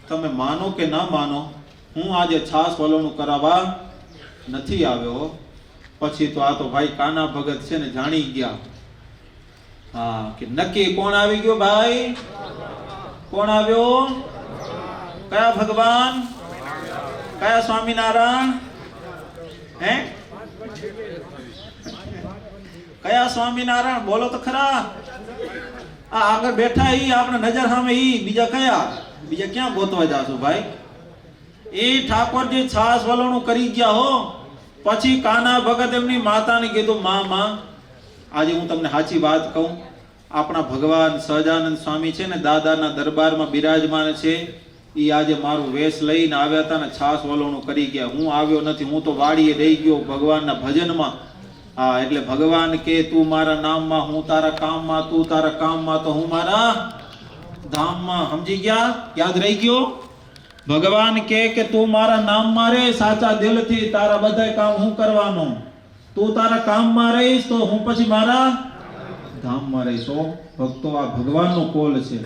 Speaker 1: તમે માનો કે ના માનો, હું આજે છાસ વલોણું કરાવવા નથી આવ્યો. પછી તો આ તો ભાઈ કાના ભગત છે ને જાણી ગયા. હા, કે નક્કી કોણ આવી ગયો ભાઈ? કોણ આવ્યો? કયા ભગવાન? કયા સ્વામિનારાયણ? હે? કયા સ્વામિનારાયણ? બોલો તો ખરા. આ આગળ બેઠા ઈ આપણે નજર સામે ઈ બીજા કયા? બીજા ક્યાં ગોતવા જાશો ભાઈ? એ ઠાકોરજી છાસ વલોણું કરી ગયા હો. પછી કાના ભગત એમની માતાને કીધું માં આજે હું તમને સાચી વાત કહું, આપણા ભગવાન સહજાનંદ સ્વામી છે ને દાદાના દરબારમાં બિરાજમાન છે. ઈ આજે મારું વેશ લઈને આવ્યા હતા ને છાસ વલોણું કરી ગયા. હું આવ્યો નથી, હું તો વાડીએ રહી ગયો ભગવાનના ભજનમાં. હા, એટલે ભગવાન કે તું મારા નામમાં, હું તારા કામમાં, તું તારા કામમાં તો હું મારા ધામમાં. સમજી ગયા? યાદ રહી ગયો? ભગવાન કે તું મારા નામમાં રહે સાચા દિલથી, તારા બધા કામ હું કરવાનો. તું તારા કામમાં રહીશ તો હું પછી મારા ધામમાં રહીશ. ભક્તો, આ ભગવાનનો કોલ છે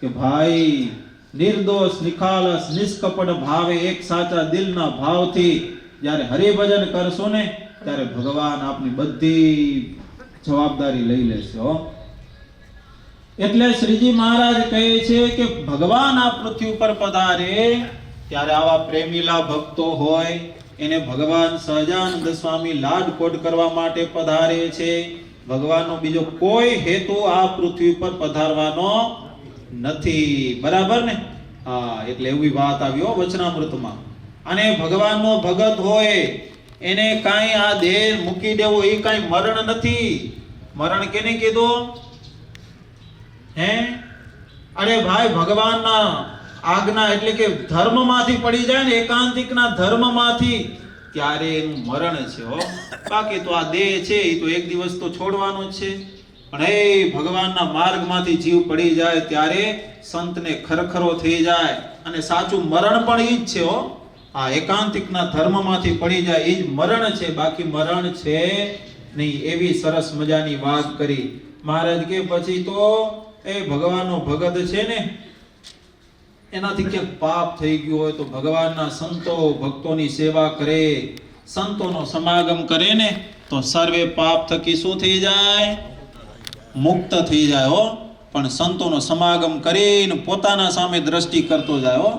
Speaker 1: કે ભાઈ નિર્દોષ નિખાલસ નિષ્કપટ ભાવે એક સાચા દિલના ભાવથી જ્યારે હરિભજન કરશો ને ત્યારે ભગવાન આપની બધી જવાબદારી લઈ લેશે. એટલે શ્રીજી મહારાજ કહે છે કે ભગવાન આ પૃથ્વી ઉપર પધારે ત્યારે આવા પ્રેમીલા ભક્તો હોય એને ભગવાન સહજાનંદ સ્વામી લાડકોડ કરવા માટે પધારે છે. ભગવાનનો બીજો કોઈ હેતુ આ પૃથ્વી પર પધારવાનો નથી. બરાબર ને? હા, એટલે એવી વાત આવ્યો વચનામૃતમાં. અને ભગવાનનો ભગત હોય એને કાંઈ આ દેહ મૂકી દેવો એ કાંઈ મરણ નથી. મરણ કેને કીધું? હે અરે ભાઈ, ભગવાનના આજ્ઞા એટલે કે ધર્મમાંથી પડી જાય ને, એકાંતિકના ધર્મમાંથી, ત્યારે એનું મરણ છે હો. બાકી તો આ દેહ છે એ તો એક દિવસ તો છોડવાનો જ છે. પણ એ ભગવાનના માર્ગમાંથી જીવ પડી જાય ત્યારે સંતને ખરખરો થઈ જાય, અને સાચું મરણ પણ ઈ જ છે હો. આ એકાંતિકના ધર્મમાંથી પડી જાય એ જ મરણ છે, બાકી મરણ છે નહીં. એવી સરસ મજાની વાત કરી મહારાજ કે પછી તો એ ભગવાનનો ભગત છે ને, એનાથી ક્યાંક પાપ થઈ ગયું હોય તો ભગવાનના સંતો ભક્તોની સેવા કરે, સંતોનો સમાગમ કરે ને, તો સર્વે પાપ થકી શું થઈ જાય? મુક્ત થઈ જાય હો. પણ સંતોનો સમાગમ કરીને પોતાના સામે દ્રષ્ટિ કરતો જાય હો.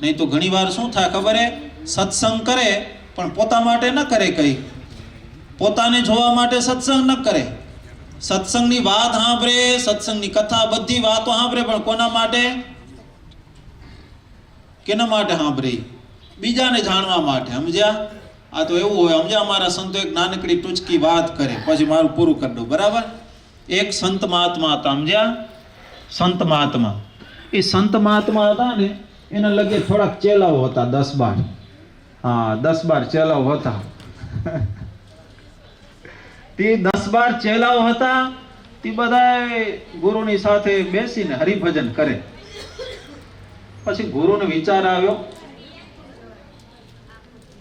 Speaker 1: નહીં તો ઘણીવાર શું થાય ખબર હે? સત્સંગ કરે પણ પોતા માટે ન કરે, કઈ પોતાને જોવા માટે સત્સંગ ન કરે. સત્સંગની વાત સાંભળે, સત્સંગની કથા, બધી વાતો સાંભળે, પણ કોના માટે? કેના માટે સાંભળે? બીજાને જાણવા માટે. સમજ્યા? આ તો એવું હોય, સમજ્યા? અમારા સંતો એક નાનકડી ટૂચકી વાત કરે, પછી મારું પૂરું કરી દઉં, બરાબર? એક સંત મહાત્મા હતા, સમજ્યા? સંત મહાત્મા, એ સંત મહાત્મા હતા ને, એના લગે થોડાક ચેલાઓ હતા, 10-12. હા, 10-12 ચેલાઓ હતા. તે 10-12 ચેલાઓ હતા. તે બધા ગુરુની સાથે બેસીને હરિભજન કરે. પછી ગુરુને વિચાર આવ્યો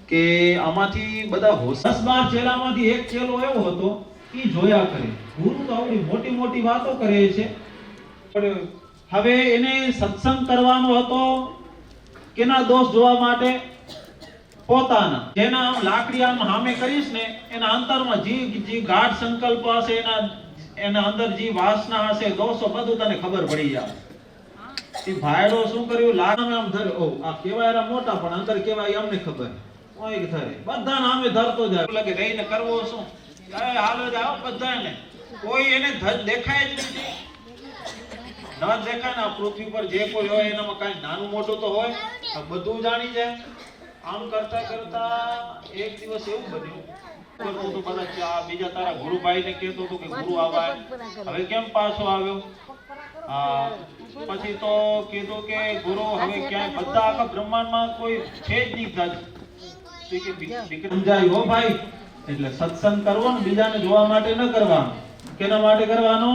Speaker 1: કે આમાંથી બધા 10-12 ચેલામાંથી એક ચેલો એવો હતો, એ જોયા કરે ગુરુ તો આવડી મોટી મોટી વાતો કરે છે, પણ હવે એને સત્સંગ કરવાનો હતો. કેના દોષ જોવા માટે? પોતાના. જેના લાકડી આમ સામે કરીશ ને, એના અંતરમાં જે ગાઢ સંકલ્પ હશે, એના અંદર જે વાસના હશે, દોષો, બધું તને ખબર પડી જાય. એ ભાઈડો શું કર્યું? લાકડી આમ ધર, આ કેવા એરા મોટા, પણ અંદર કેવા અમને ખબર. કોઈ ધરે, બધા નામે ધરતો જાય. લાગે રહીને કરવો શું? હાલો જાઓ બધાને. કોઈ એને દેખાય જ નથી. ન દેખાય ને, પૃથ્વી પર જે કોઈ હોય એનામાં કઈ નાનું મોટું તો હોય, બધું જાણી જાય. આમ કરતા કરતા એક દિવસ એવું બન્યું, તો બધા બીજા તારા ગુરુભાઈને કહેતો હતો કે ગુરુ આવા, હવે કેમ પાછો આવ્યો? પછી તો કીધું કે ગુરુ હવે ક્યાંય બધા આખા બ્રહ્માંડમાં કોઈ છે જ નહીં થતું. સમજાય હો ભાઈ? એટલે સત્સંગ કરવો ને બીજાને જોવા માટે ન કરવાનો. કેના માટે કરવાનો?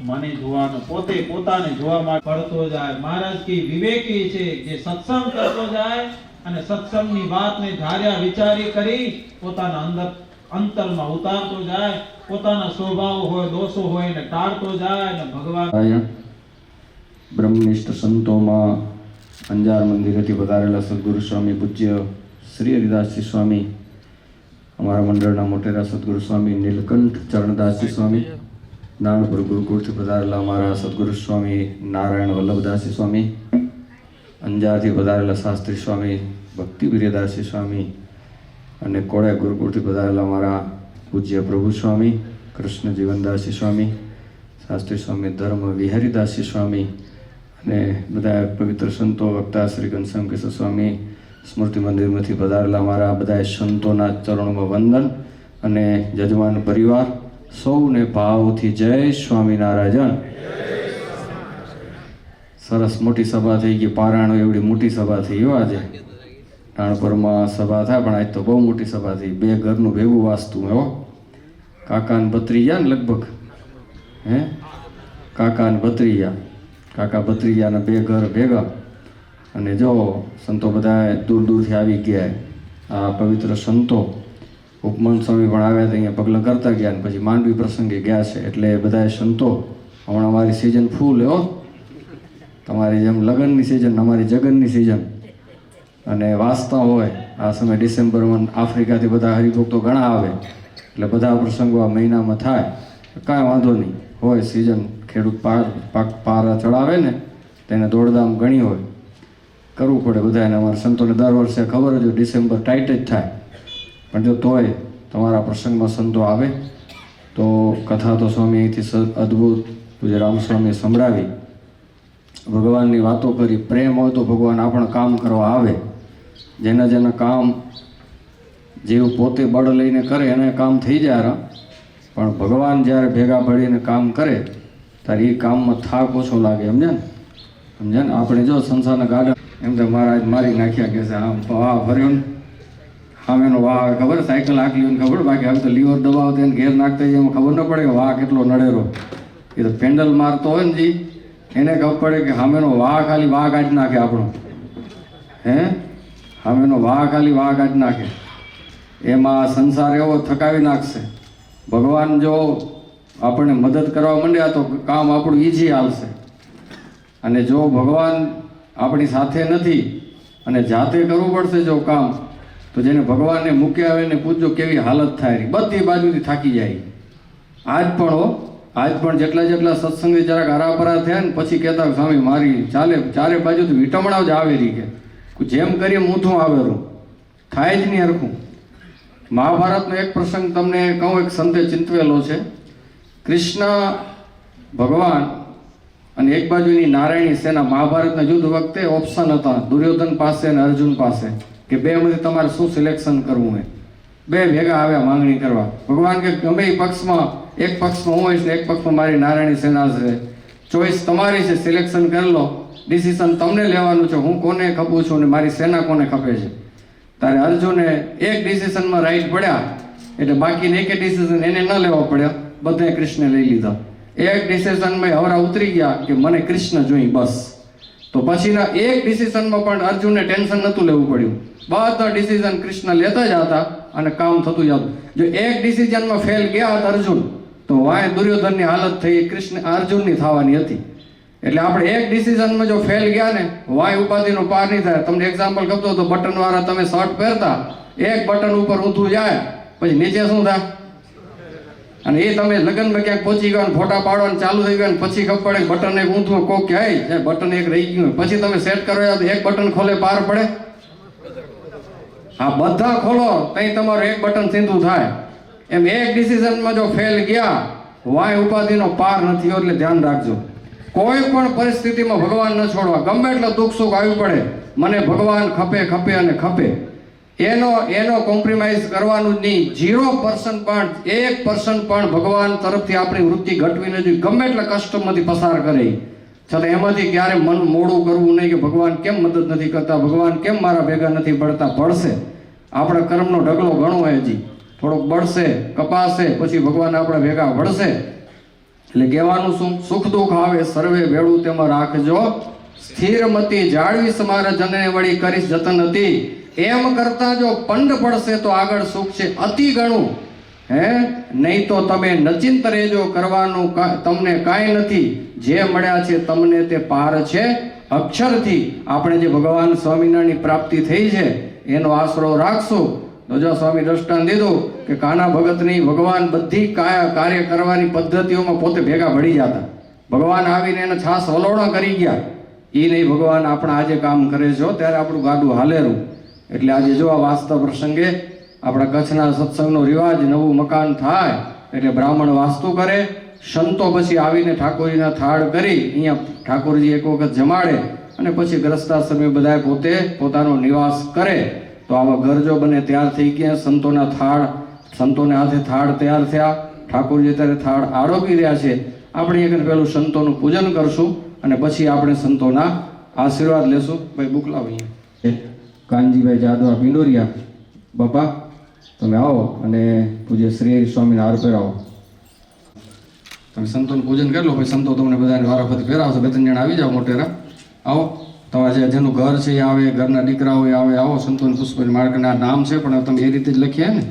Speaker 1: મને જોવાનો, પોતે પોતાને જોવા માટે પડતો જાય. મહારાજ કી વિવેકી છે, જે સત્સંગ કરતો જાય અને સત્સંગની વાતને ધાર્યા વિચારી કરી પોતાના અંતરમાં ઉતારતો જાય, પોતાના સ્વભાવ હોય, દોષો હોય એને ટાળતો જાય, અને ભગવાન
Speaker 2: બ્રહ્મનિષ્ઠ સંતોમાં અંજાર મંદિરેથી પધારેલા સદગુરુ સ્વામી પૂજ્ય શ્રી હરિદાસજી સ્વામી, અમારા મંડળના મોટેરા સદગુરુ સ્વામી નીલકંઠ ચરણદાસજી સ્વામી, નાનપુર ગુરુકુળથી પધારેલા અમારા સદગુરુ સ્વામી નારાયણ વલ્લભદાસજી સ્વામી, અંજારથી પધારેલા શાસ્ત્રી સ્વામી ભક્તિ પ્રિયદાસજી સ્વામી, અને કોળે ગુરુકુળથી પધારેલા અમારા પૂજ્ય પ્રભુ સ્વામી કૃષ્ણ જીવનદાસજી સ્વામી, શાસ્ત્રી સ્વામી ધર્મ વિહારીદાસજી સ્વામી, અને બધા પવિત્ર સંતો વક્તા શ્રી ઘનશ્યામ કેશવ સ્વામી સ્મૃતિ મંદિરમાંથી પધારેલા અમારા બધા સંતોના ચરણોમાં વંદન, અને જજમાન પરિવાર સૌને ભાવથી જય સ્વામિનારાયણ. સરસ મોટી સભા થઈ ગઈ. પારાયણો એવડી મોટી સભા થઈ ગયો. આજે રાણપુરમાં સભા થાય, પણ આજ તો બહુ મોટી સભા થઈ. 2 ઘરનું ભેગું વાસ્તું હો. કાકાને ભત્રીજા ને લગભગ, હે કાકાને ભત્રીજા, કાકા ભત્રીજાના 2 ઘર ભેગા. અને જો સંતો બધા દૂર દૂરથી આવી ગયા. આ પવિત્ર સંતો ઉપમન સ્વામી પણ આવ્યા હતા, અહીંયા પગલાં કરતા ગયા, અને પછી માંડવી પ્રસંગે ગયા છે. એટલે બધા સંતો હમણાં અમારી સિઝન ફૂલ હો. તમારી જેમ લગ્નની સિઝન, અમારી જગનની સિઝન. અને વાંચતા હોય આ સમય ડિસેમ્બરમાં આફ્રિકાથી બધા હરિભક્તો ઘણા આવે, એટલે બધા પ્રસંગો આ મહિનામાં થાય. કાંઈ વાંધો નહીં, હોય સિઝન. ખેડૂત પારા ચડાવે ને, તેને દોડધામ ઘણી હોય, કરવું પડે બધાને. અમારા સંતોને દર વર્ષે ખબર જ હોય ડિસેમ્બર ટાઈટ જ થાય, પણ જો તોય તમારા પ્રસંગમાં સંતો આવે તો કથા તો સ્વામી અહીંથી અદ્ભુત પૂજ્ય રામસ્વામીએ સંભળાવી, ભગવાનની વાતો કરી. પ્રેમ હોય તો ભગવાન આપણા કામ કરવા આવે. જેના જેના કામ જેવ પોતે બળ લઈને કરે એને કામ થઈ જાય, પણ ભગવાન જ્યારે ભેગા મળીને કામ કરે તારે એ કામમાં થાક ઓછો લાગે, સમજ્યા ને આપણે જો સંસારના ગાડા એમ તો મહારાજ મારી નાખ્યા કે છે આમ વાહ ફર્યો ને સામેનો વાહ આવે ખબર, સાયકલ આંકલી હોય ને ખબર, બાકી હવે તો લીવર દબાવતા એને ઘેર નાખતા એમાં ખબર ન પડે કે વાહ કેટલો નડેરો. એ તો પેન્ડલ મારતો હોય ને જી એને ખબર પડે કે સામેનો વાહ ખાલી વાહ કાઢી નાખે આપણો, સામેનો વાહ ખાલી વાહ કાઢી નાખે. એમાં સંસાર એવો થકાવી નાખશે. ભગવાન જો આપણને મદદ કરવા માંડ્યા તો કામ આપણું ઈઝી આવશે, અને જો ભગવાન આપણી સાથે નથી અને જાતે કરવું પડશે જો કામ, તો જેને ભગવાનને મૂક્યા આવે ને પૂછજો કેવી હાલત થાય, બધી બાજુથી થાકી જાય. આજ પણ જેટલા સત્સંગી જરાક હરાપરા થયા ને પછી કહેતા સ્વામી મારી ચારે બાજુથી વિટમણાઓ જ આવે રહી કે જેમ કરીએ ઊંધું આવેલું થાય જ નહીં હરખું. મહાભારતનો એક પ્રસંગ તમને કહું, એક સંતે ચિંતવેલો છે. કૃષ્ણ ભગવાન અને એક બાજુની નારાયણી સેના. મહાભારતના યુદ્ધ વખતે ઓપ્શન હતા દુર્યોધન પાસે અને અર્જુન પાસે કે બેમાંથી તમારે શું સિલેક્શન કરવું હોય. બે ભેગા આવ્યા માંગણી કરવા. ભગવાન કે ગમે એ પક્ષમાં, એક પક્ષમાં હું હોઈશ ને એક પક્ષમાં મારી નારાયણી સેના છે, ચોઈસ તમારી છે, સિલેક્શન કરી લો, ડિસિઝન તમને લેવાનું છે, હું કોને ખપું છું ને મારી સેના કોને ખપે છે. તારે અર્જુને એક ડિસિઝનમાં રાઈટ પડ્યા એટલે બાકીને એક ડિસિઝન એને ન લેવા પડ્યા, બધાએ કૃષ્ણ લઈ લીધા. એક ડિસિઝનમાં હવરા ઉતરી ગયા કે મને કૃષ્ણ જોઈ બસ. તો પછીના એક ડિસિઝનમાં પણ અર્જુનને ટેન્શન નહોતું લેવું પડ્યું, બધા ડિસિઝન કૃષ્ણ લેતા જ હતા અને કામ થતું જતું. જો એક ડિસિઝનમાં ફેલ ગયા હતા અર્જુન તો વાય દુર્યોધનની હાલત થઈ કૃષ્ણ અર્જુનની થવાની હતી. એટલે આપણે એક ડિસિઝનમાં જો ફેલ ગયા ને વાય ઉપાધિનો પાર નહીં થાય. તમને એક્ઝામ્પલ કહું તો બટન વાળા તમે શર્ટ પહેરતા, એક બટન ઉપર ઊંધું જાય પછી નીચે શું થાય, અને એ તમે લગ્નમાં ક્યાંક પહોંચી ગયા ફોટા પાડવાનું ચાલુ થઈ ગયા પછી ખબર પડે બટન એક ઊંધું કોક ક્યાંય બટન એક રહી ગયું પછી તમે સેટ કરો તો એક બટન ખોલે પાર પડે. હા બધા ખોલો તઈ તમારું એક બટન સીધું થાય. એમ એક ડિસિઝનમાં જો ફેલ ગયા વાય ઉપાધિનો પાર નથી, એટલે ધ્યાન રાખજો. કોઈ પણ પરિસ્થિતિમાં ભગવાન ન છોડવા. ગમે એટલું દુઃખ સુખ આવ્યું પડે, મને ભગવાન ખપે અને ખપે, એનો કોમ્પ્રોમાઇઝ કરવાનું જ નહીં. 0% પણ 1% પણ ભગવાન તરફથી આપણી વૃત્તિ ઘટવી નથી. ગમે એટલા કષ્ટમાંથી પસાર કરે છતાં એમાંથી ક્યારે મન મોડું કરવું નહીં કે ભગવાન કેમ મદદ નથી કરતા, ભગવાન કેમ મારા ભેગા નથી પડતા. પડશે, આપણા કર્મનો ઢગલો ઘણો હોય, હજી થોડોક બળશે, કપાશે, પછી ભગવાન આપણા ભેગા વળશે. એટલે કહેવાનું શું, સુખ દુઃખ આવે સર્વે ભેળું તેમાં રાખજો સ્થિરમતી, જાળવી સમારે જનને વળી કરીશ જતન હતી. એમ કરતા જો પંડ પડશે તો આગળ સુખ છે અતિ ઘણું, નહીં તો તમે નચિંત રહેજો, કરવાનું તમને કાંઈ નથી, જે મળ્યા છે તમને તે પાર છે અક્ષરથી. આપણે જે ભગવાન સ્વામિનારાયણની પ્રાપ્તિ થઈ છે એનો આશરો રાખશું. તો જો સ્વામી દ્રષ્ટાંત દીધું કે કાના ભગતની ભગવાન બધી કાર્ય કરવાની પદ્ધતિઓમાં પોતે ભેગા ભળી જતા. ભગવાન આવીને એને છાસ વલોણા કરી ગયા. એ નહીં ભગવાન આપણા આજે કામ કરે છે ત્યારે આપણું ગાડું હાલેરું. એટલે આજે જો આ વાસ્તવ પ્રસંગે આપણા કચ્છના સત્સંગનો રિવાજ, નવું મકાન થાય એટલે બ્રાહ્મણ વાસ્તુ કરે, સંતો પછી આવીને ઠાકોરજીના થાળ કરી અહીંયા ઠાકોરજી એક વખત જમાડે અને પછી ગ્રસ્તાશ્રમે બધાએ પોતે પોતાનો નિવાસ કરે. તો આવા ઘર જો બને તૈયાર થઈ ગયા, સંતોને હાથે થાળ તૈયાર થયા, ઠાકોરજી ત્યારે થાળ આરોગી રહ્યા છે. આપણે એક પહેલું સંતોનું પૂજન કરશું અને પછી આપણે સંતોના આશીર્વાદ લેશું. ભાઈ બુક લાવીએ. કાનજીભાઈ જાદવા પિંડોરિયા બાપા તમે આવો અને પૂજ્ય શ્રી સ્વામીને હાર પહેરાવો. તમે સંતોનું પૂજન કરી લો, પછી સંતો તમને બધાને વારાફરતી પહેરાવશે. 2-3 જણા આવી જાઓ મોટેરા, આવો. તમારે જેનું ઘર છે એ આવે, ઘરના દીકરાઓ એ આવે, આવો. સંતોની પુષ્પની માળાના નામ છે પણ તમે એ રીતે જ લખીએ ને,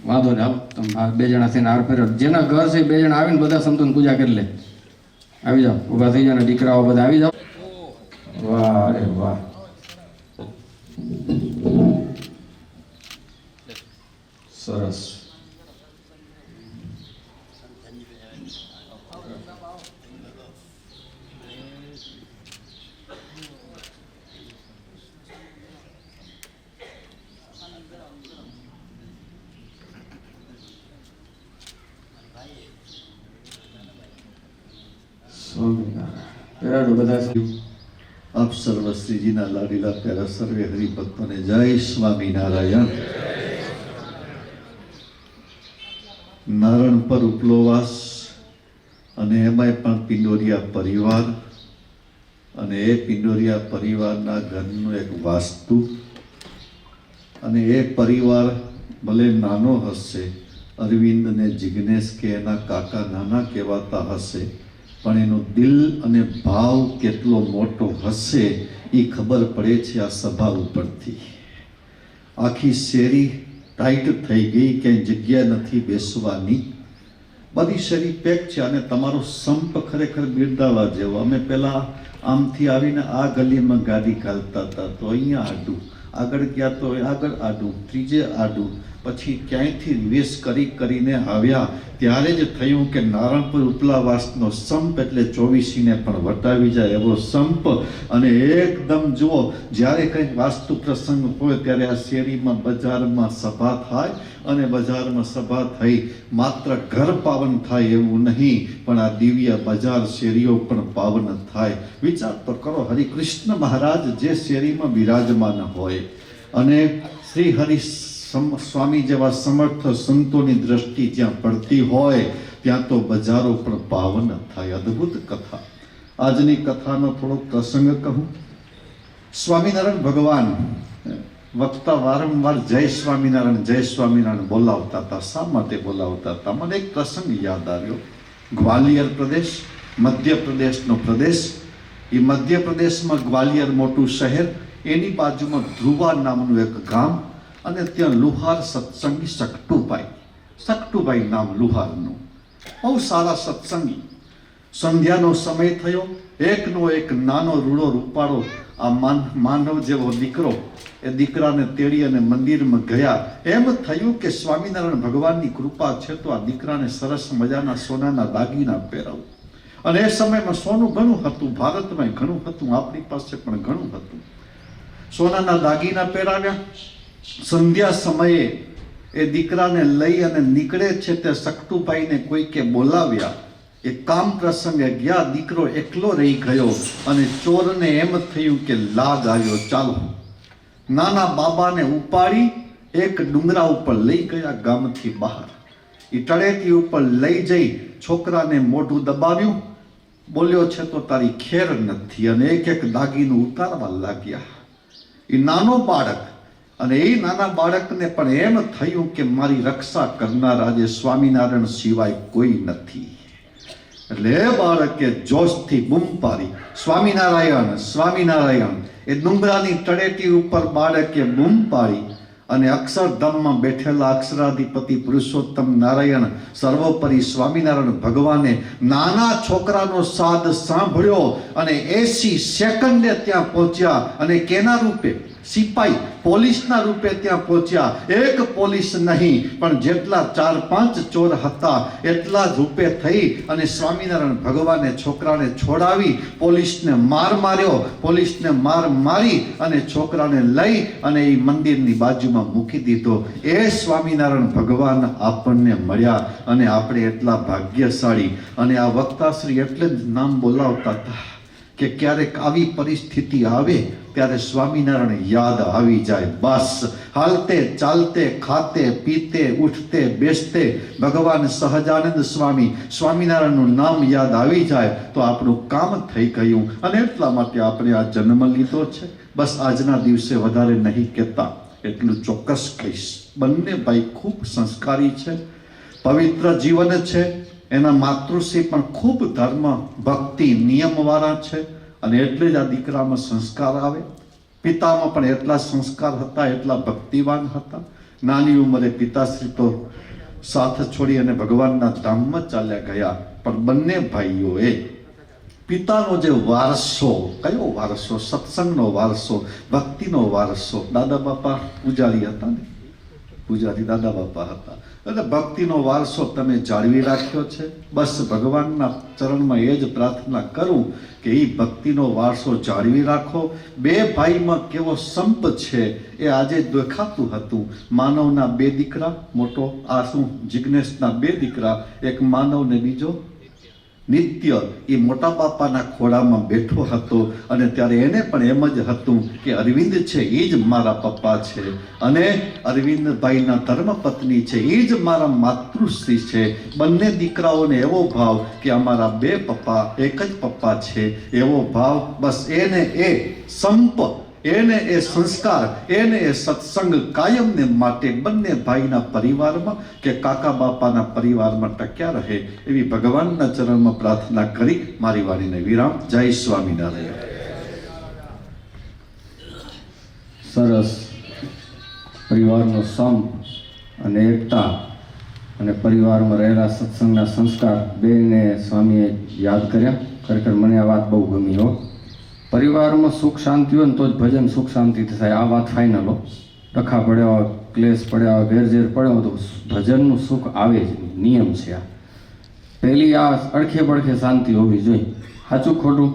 Speaker 2: વાંધો ને. હાલો તમે 2 જણા થઈને હાર પહેરાવો. જેના ઘર છે 2 જણા આવીને બધા સંતોની પૂજા કરી લે. આવી જાઓ, ઊભા થઈ જાઓ, દીકરાઓ બધા આવી જાઓ. વાહ અરે વાહ. સરસ.
Speaker 3: આપ સર્વ શ્રીજીના લાડીલા પ્યારા સર્વે હરિભક્તોને જય સ્વામિનારાયણ. નારણ પર ઉપલોવાસ અને એમાંય પણ પિંડોરિયા પરિવાર, અને એ પિંડોરિયા પરિવારના ઘરનું એક વાસ્તુ, અને એ પરિવાર ભલે નાનો હશે, અરવિંદ ને જિગ્નેશ કે એના કાકા નાના કહેવાતા હશે, પણ એનું દિલ અને ભાવ કેટલો મોટો હશે એ ખબર પડે છે આ સભા ઉપરથી. આખી શેરી ટાઈટ થઈ ગઈ, ક્યાંય જગ્યા નથી બેસવાની, બધી શેરી પેક છે. અને તમારો સંપ ખરેખર બિરદાવા જેવો. અમે પહેલાં આમથી આવીને આ ગલીમાં ગાડી ઘાલતા હતા, તો અહીંયા આડું, આગળ ગયા તો આગળ આડું, ત્રીજે આડું, પછી ક્યાંયથી રિવેશ કરીને આવ્યા ત્યારે જ થયું કે નારણપુર ઉપલાવાસનો સંપ એટલે 24ને પણ વટાવી જાય એવો સંપ. અને એકદમ જુઓ, જ્યારે કંઈક વાસ્તુ પ્રસંગ હોય ત્યારે આ શેરીમાં બજારમાં સભા થાય, અને બજારમાં સભા થઈ માત્ર ઘર પાવન થાય એવું નહીં, પણ આ દિવ્ય બજાર શેરીઓ પણ પાવન થાય. વિચાર તો કરો, હરિકૃષ્ણ મહારાજ જે શેરીમાં બિરાજમાન હોય અને શ્રી હરિ સ્વામી જેવા સમર્થ સંતોની દ્રષ્ટિ જ્યાં પડતી હોય ત્યાં તો બજારો પણ પાવન થાય. અદ્ભુત કથા. આજની કથાનો થોડોક પ્રસંગ કહું. સ્વામિનારાયણ ભગવાન વક્તા વારંવાર જય સ્વામિનારાયણ બોલાવતા હતા. શા માટે બોલાવતા હતા? મને એક પ્રસંગ યાદ આવ્યો. ગ્વાલિયર પ્રદેશ, મધ્યપ્રદેશનો પ્રદેશ. એ મધ્યપ્રદેશમાં ગ્વાલિયર મોટું શહેર, એની બાજુમાં ધ્રુવા નામનું એક ગામ, અને ત્યાં લુહાર સત્સંગી સકટુભાઈ નામ લુહારનું, બહુ સારા સત્સંગી. સંધ્યાનો સમય થયો, એકનો એક નાનો રૂડો રૂપાળો આ માનવ જેવો દીકરો એ દીકરાને તેડી અને મંદિરમાં ગયા. એમ થયું કે સ્વામિનારાયણ ભગવાનની કૃપા છે તો આ દીકરાને સરસ મજાના સોનાના દાગીના પહેરાવું. અને એ સમયમાં સોનું ઘણું હતું, ભારતમાં ઘણું હતું, આપણી પાસે પણ ઘણું હતું. સોનાના દાગીના પહેરાવ્યા. સંધ્યા સમયે એ દીકરાને લઈ અને નીકળે છે તે સકટુભાઈને કોઈકે બોલાવ્યા. એ કામ પ્રસંગે ગયા. દીકરો એકલો રહી ગયો અને ચોરને એમ થયું કે લાગ આવ્યો, ચાલો. નાના બાબાને ઉપાડી એક ડુંગરા ઉપર લઈ ગયા ગામથી બહાર. એ તળેટી ઉપર લઈ જઈ છોકરાને મોઢું દબાવ્યું. બોલ્યો છે તો તારી ખેર નથી, અને એક એક દાગીનું ઉતારવા લાગ્યા. એ નાનો બાળક, અને એ નાના બાળકને પણ એમ થયું કે મારી રક્ષા કરનાર આજે સ્વામિનારાયણ સિવાય કોઈ નથી. એટલે એ બાળકે જોશથી બૂમ પાડી, સ્વામિનારાયણ સ્વામિનારાયણ. એ ડુંગરાની તળેટી ઉપર બાળકે બૂમ પાડી, અને અક્ષરધામમાં બેઠેલા અક્ષરાધિપતિ પુરુષોત્તમ નારાયણ સર્વોપરી સ્વામિનારાયણ ભગવાને નાના છોકરાનો સાદ સાંભળ્યો અને 80 સેકન્ડે ત્યાં પહોંચ્યા. અને કેના રૂપે? સિપાઈ, પોલીસના રૂપે ત્યાં પહોંચ્યા. એક પોલીસ નહીં, પણ જેટલા 4-5 ચોર હતા એટલા જ રૂપે થઈ અને સ્વામિનારાયણ ભગવાને છોકરાને છોડાવી પોલીસને માર માર્યો. પોલીસને માર મારી અને છોકરાને લઈ અને એ મંદિરની બાજુમાં મૂકી દીધો. એ સ્વામિનારાયણ ભગવાન આપણને મળ્યા, અને આપણે એટલા ભાગ્યશાળી. અને આ વક્તાશ્રી એટલે જ નામ બોલાવતા હતા કે ક્યારેક આવી પરિસ્થિતિ આવે ત્યારે સ્વામિનારાયણ યાદ આવી જાય. બસ હાલતે ચાલતે ખાતે પીતે ઉઠતે બેસતે ભગવાન સહજાનંદ સ્વામિનારાયણનું નામ યાદ આવી જાય તો આપણું કામ થઈ ગયું. અને એટલા માટે આપણે આ જન્મ લીધો છે. બસ આજના દિવસે વધારે નહીં કહેતા, એટલું ચોક્કસ કહીશ. બંને ભાઈ ખૂબ સંસ્કારી છે, પવિત્ર જીવન છે. એના માતૃશ્રી પણ ખૂબ ધર્મ ભક્તિ નિયમવાળા છે, અને એટલે જ આ દીકરામાં સંસ્કાર આવે. પિતામાં પણ એટલા સંસ્કાર હતા, એટલા ભક્તિવાન હતા. નાની ઉંમરે પિતાશ્રી તો સાથ છોડી અને ભગવાનના ધામમાં ચાલ્યા ગયા. પણ બંને ભાઈઓએ પિતાનો જે વારસો, કયો વારસો? સત્સંગનો વારસો, ભક્તિનો વારસો. દાદા બાપા પૂજારી હતા ને, પૂજારી દાદા બાપા હતા. એટલે ભક્તિનો વારસો તમે જાળવી રાખ્યો છે. બસ ભગવાનના ચરણમાં એ જ પ્રાર્થના કરું કે એ ભક્તિનો વારસો જાળવી રાખો. બે ભાઈમાં કેવો સંપ છે એ આજે દેખાતું હતું. માનવના 2 દીકરા, મોટો આ શું જિગ્નેશના 2 દીકરા, એક માનવ ને બીજો નિત્ય એ મોટા બાપાના ખોળામાં બેઠો હતો અને ત્યારે એને પણ એમ જ હતું કે અરવિંદ છે એ જ મારા પપ્પા છે અને અરવિંદભાઈના ધર્મપત્ની છે એ જ મારા માતૃશ્રી છે. બંને દીકરાઓને એવો ભાવ કે અમારા બે પપ્પા એક જ પપ્પા છે એવો ભાવ. બસ એને એ સંપ, એને એ સંસ્કાર, એને એ સત્સંગ કાયમને માટે બંને ભાઈના પરિવારમાં કે કાકા બાપાના પરિવારમાં ટક્યા રહે એવી ભગવાનના ચરણમાં પ્રાર્થના કરી મારી વાણીને વિરામ. જય સ્વામિનારાયણ.
Speaker 2: સરસ. પરિવારનો સંપ અને એકતા અને પરિવારમાં રહેલા સત્સંગના સંસ્કાર બેને સ્વામીએ યાદ કર્યા. ખરેખર મને આ વાત બહુ ગમી હો. પરિવારમાં સુખ શાંતિ હોય ને તો જ ભજન સુખ શાંતિથી થાય. આ વાત ફાઇનલ હો. ડખા પડ્યા હોય, ક્લેશ પડ્યા હોય, વેરઝેર પડ્યો હોય તો ભજનનું સુખ આવે જ, નિયમ છે આ. પહેલી આ અડખે પડખે શાંતિ હોવી જોઈએ. સાચું ખોટું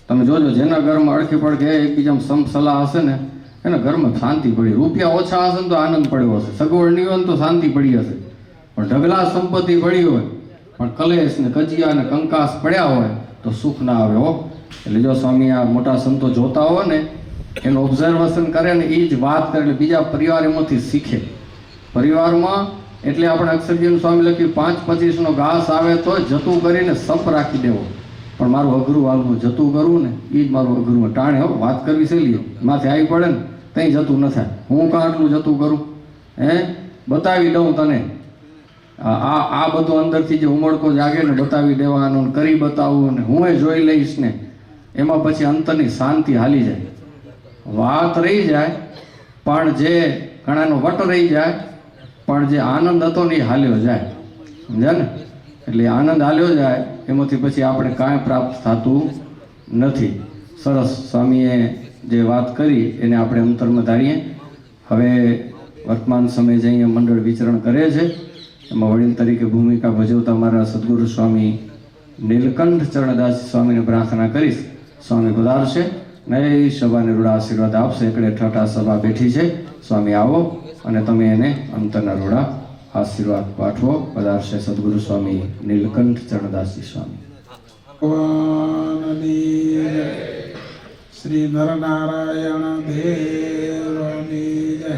Speaker 2: તમે જોજો, જેના ઘરમાં અડખે પડખે એકબીજામાં સમ સલાહ હશે ને એના ઘરમાં શાંતિ પડી. રૂપિયા ઓછા હશે ને તો આનંદ પડ્યો હશે, સગવડ નહીં હોય ને તો શાંતિ પડી હશે. પણ ઢગલા સંપત્તિ પડી હોય પણ કલેશ ને કજિયા ને કંકાસ પડ્યા હોય તો સુખ ના આવે હો. એટલે જો સ્વામી આ મોટા સંતો જોતા હોય ને એનું ઓબ્ઝર્વેશન કરે ને એ જ વાત કરે એટલે બીજા પરિવાર એમાંથી શીખે. પરિવારમાં એટલે આપણે અક્ષરજીનું સ્વામી લખ્યું 5-25નો ઘાસ આવે તો જતું કરીને સપ રાખી દેવો. પણ મારું અઘરું હાલવું જતું કરવું ને એ જ મારું અઘરું. ટાણે હો વાત કરવી સહેલી, માથે આવી પડે ને કંઈ જતું ન થાય. હું કાં આટલું જતું કરું? બતાવી દઉં તને. આ બધું અંદરથી જે ઉમળકો જાગે ને બતાવી દેવાનું, કરી બતાવવું ને હું જોઈ લઈશ ને એમાં પછી અંતરની શાંતિ હાલી જાય. વાત રહી જાય પણ જે ઘણાનો વટ રહી જાય પણ જે આનંદ હતો ને એ હાલ્યો જાય. સમજ્યા ને? એટલે આનંદ હાલ્યો જાય એમાંથી પછી આપણે કાંઈ પ્રાપ્ત થતું નથી. સરસ. સ્વામીએ જે વાત કરી એને આપણે અંતરમાં ધારીએ. હવે વર્તમાન સમય જે અહીંયા મંડળ વિચરણ કરે છે એમાં વડીલ તરીકે ભૂમિકા ભજવતા મારા સદગુરુ સ્વામી નીલકંઠ ચરણદાસ સ્વામીને પ્રાર્થના કરીશ. સ્વામી પધારશે ને એ સભાને રૂડા આશીર્વાદ આપશે. એકડે ઠઠા સભા બેઠી છે. સ્વામી આવો અને તમે એને અંતરના રૂડા આશીર્વાદ પાઠવો. પધારશે સદગુરુ સ્વામી નીલકંઠ ચરણદાસજી સ્વામી.
Speaker 4: શ્રી નરનારાયણ દેવની જય.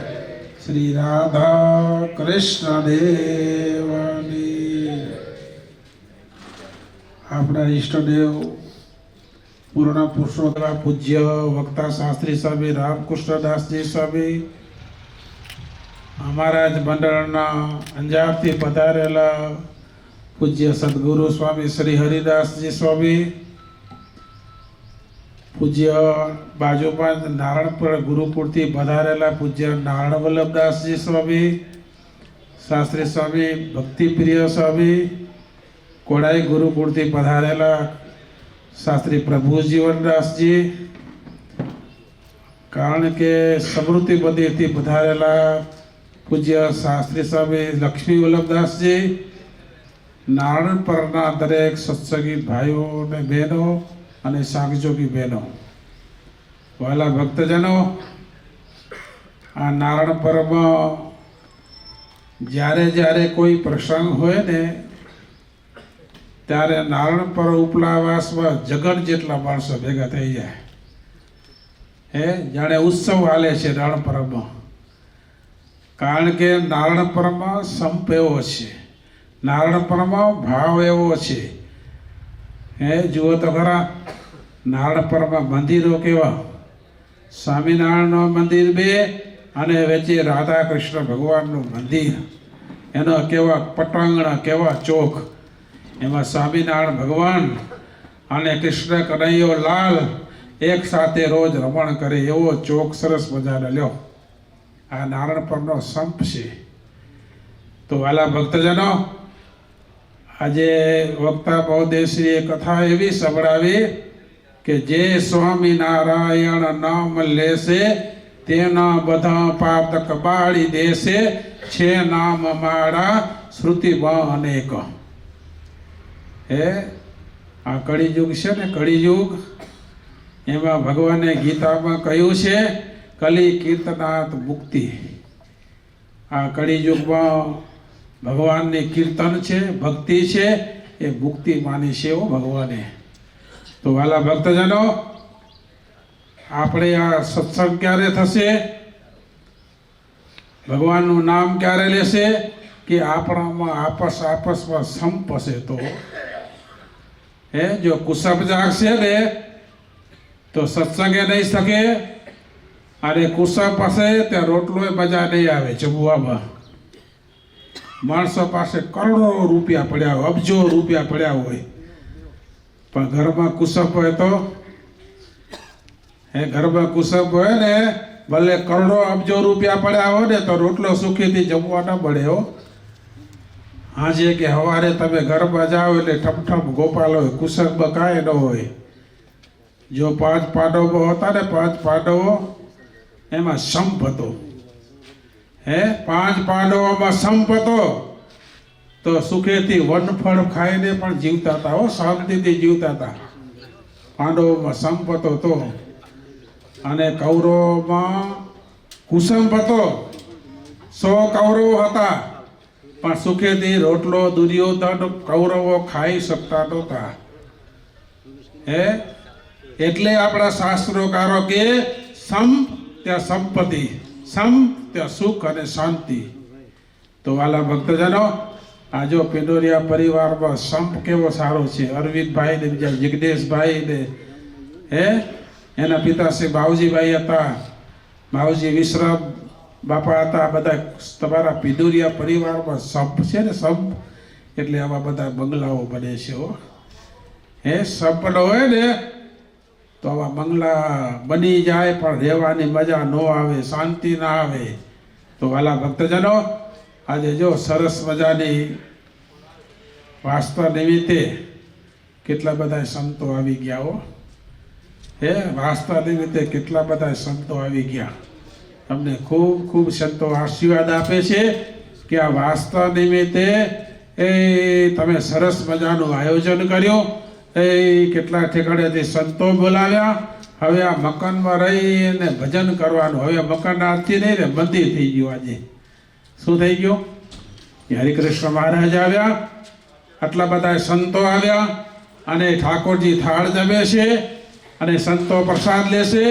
Speaker 4: શ્રી રાધા કૃષ્ણ દેવની. આપણા ઈષ્ટદેવ પૂર્ણ પુરુષોત્તમ પૂજ્ય વક્તા શાસ્ત્રી સ્વામી રામકૃષ્ણદાસજી સ્વામી, અમારા જ મંડળના અંજારથી પધારેલા પૂજ્ય સદગુરુ સ્વામી શ્રી હરિદાસજી સ્વામી, પૂજ્ય બાજુમાં નારણપુર ગુરુકુળથી પધારેલા પૂજ્ય નારાયણ વલ્લભદાસજી સ્વામી, શાસ્ત્રી સ્વામી ભક્તિપ્રિય સ્વામી, કોડાઈ ગુરુકુળથી પધારેલા શાસ્ત્રી પ્રભુ જીવનદાસજી, કારણ કે સમૃદ્ધિ મંદિરથી પધારેલા પૂજ્ય શાસ્ત્રી સ્વામી લક્ષ્મી વલ્લભદાસજી, નારાયણપરના દરેક સત્સંગી ભાઈઓ અને બહેનો અને સાંગજોગી બહેનો, વહાલા ભક્તજનો, આ નારાયણપરમાં જ્યારે કોઈ પ્રસંગ હોય ને ત્યારે નારાયણપર ઉપલાવાસમાં જગત જેટલા માણસો ભેગા થઈ જાય. જાણે ઉત્સવ હાલે છે નારાયણપરમાં. કારણ કે નારાયણપરમાં સંપ એવો છે, નારાયણપરમાં ભાવ એવો છે. જુઓ તો ખરા, નારાયણપરમાં મંદિરો કેવા, સ્વામિનારાયણનું મંદિર બે અને વચ્ચે રાધા કૃષ્ણ ભગવાનનું મંદિર, એનો કેવા પટાંગણા, કેવા ચોક, એમાં સ્વામિનારાયણ ભગવાન અને કૃષ્ણ કનૈયો લાલ એક સાથે રોજ રમણ કરે એવો ચોક સરસ મજાનો લ્યો. આ નારાયણપરનો સંપ છે. તો વાલા ભક્તજનો, આજે વક્તા મહોદયશ્રીએ કથા એવી સંભળાવી કે જે સ્વામિનારાયણ નામ લેશે તેના બધા પાપ કબાડી દેશે, છે નામ મારા શ્રુતિમાં અનેક. આ કળિયુગ છે ને, કળિયુગ, એમાં ભગવાને ગીતામાં કહ્યું છે કલી કીર્તનાથ મુક્તિ. આ કળિયુગમાં ભગવાનની કીર્તન છે, ભક્તિ છે, એ મુક્તિ માની છે હો ભગવાને. તો વાલા ભક્તજનો, આપણે આ સત્સંગ ક્યારે થશે, ભગવાનનું નામ ક્યારે લેશે કે આપણામાં આપસમાં સંપ હશે તો. જો કુસબ જાગશે ને તો સત્સંગે નહીં શકે, અને કુસબ પાસે ત્યાં રોટલો મજા નહીં આવે જમવામાં. માણસો પાસે કરોડો રૂપિયા પડ્યા હોય, અબજો રૂપિયા પડ્યા હોય, પણ ઘરમાં કુસબ હોય તો, ઘરમાં કુસબ હોય ને, ભલે કરોડો અબજો રૂપિયા પડ્યા હોય ને તો રોટલો સુખીથી જમવા ન મળે હો. હાજે કે સવારે તમે ઘરમાં જાઓ એટલે ઠમઠમ ગોપાલ હોય, કુસબ કાંઈ ન હોય. જો 5 પાંડવો હતા ને, 5 પાંડવો એમાં સંપ હતો. 5 પાંડવોમાં સંપ હતો તો સુખેથી વનફળ ખાઈને પણ જીવતા હતા હો, શાંતિથી જીવતા હતા. પાંડવોમાં સંપ હતો તો, અને કૌરવોમાં કુસંપ હતો. 100 કૌરવો હતા પણ સુખેથી રોટલો દુર્યોધન કૌરવો ખાઈ શકતા નહોતા. એટલે આપણા શાસ્ત્રોકારો કે સંપ ત્યાં સંપત્તિ, સંપ ત્યાં સુખ અને શાંતિ. તો વાલા ભક્તજનો, આ જો પિંડોરિયા પરિવારમાં સંપ કેવો સારો છે. અરવિંદભાઈ ને બીજા જિગ્નેશભાઈ ને, એના પિતા શ્રી બાવજીભાઈ હતા, બાવજી વિશ્રામ બાપા હતા. બધા તમારા પિંડોરિયા પરિવારમાં સંપ છે ને, સંપ એટલે આવા બધા બંગલાઓ બને છે હો. સંપ ન હોય ને તો આવા બંગલા બની જાય પણ રહેવાની મજા ન આવે, શાંતિ ના આવે. તો વાલા ભક્તજનો, આજે જો સરસ મજાની વાસ્તા નિમિત્તે કેટલા બધા સંતો આવી ગયા હો. વાસ્તા નિમિત્તે કેટલા બધા સંતો આવી ગયા. તમને ખૂબ ખૂબ સંતો આશીર્વાદ આપે છે કે આ વાસ્તા નિમિત્તે તમે સરસ મજાનું આયોજન કર્યું. કેટલા ઠેકાણેથી સંતો બોલાવ્યા. હવે આ મકાનમાં રહીને ભજન કરવાનું. હવે મકાન આજથી નહીં ને મંદિર થઈ ગયું. આજે શું થઈ ગયું? હરિકૃષ્ણ મહારાજ આવ્યા, આટલા બધા સંતો આવ્યા, અને ઠાકોરજી થાળ જમે છે અને સંતો પ્રસાદ લેશે,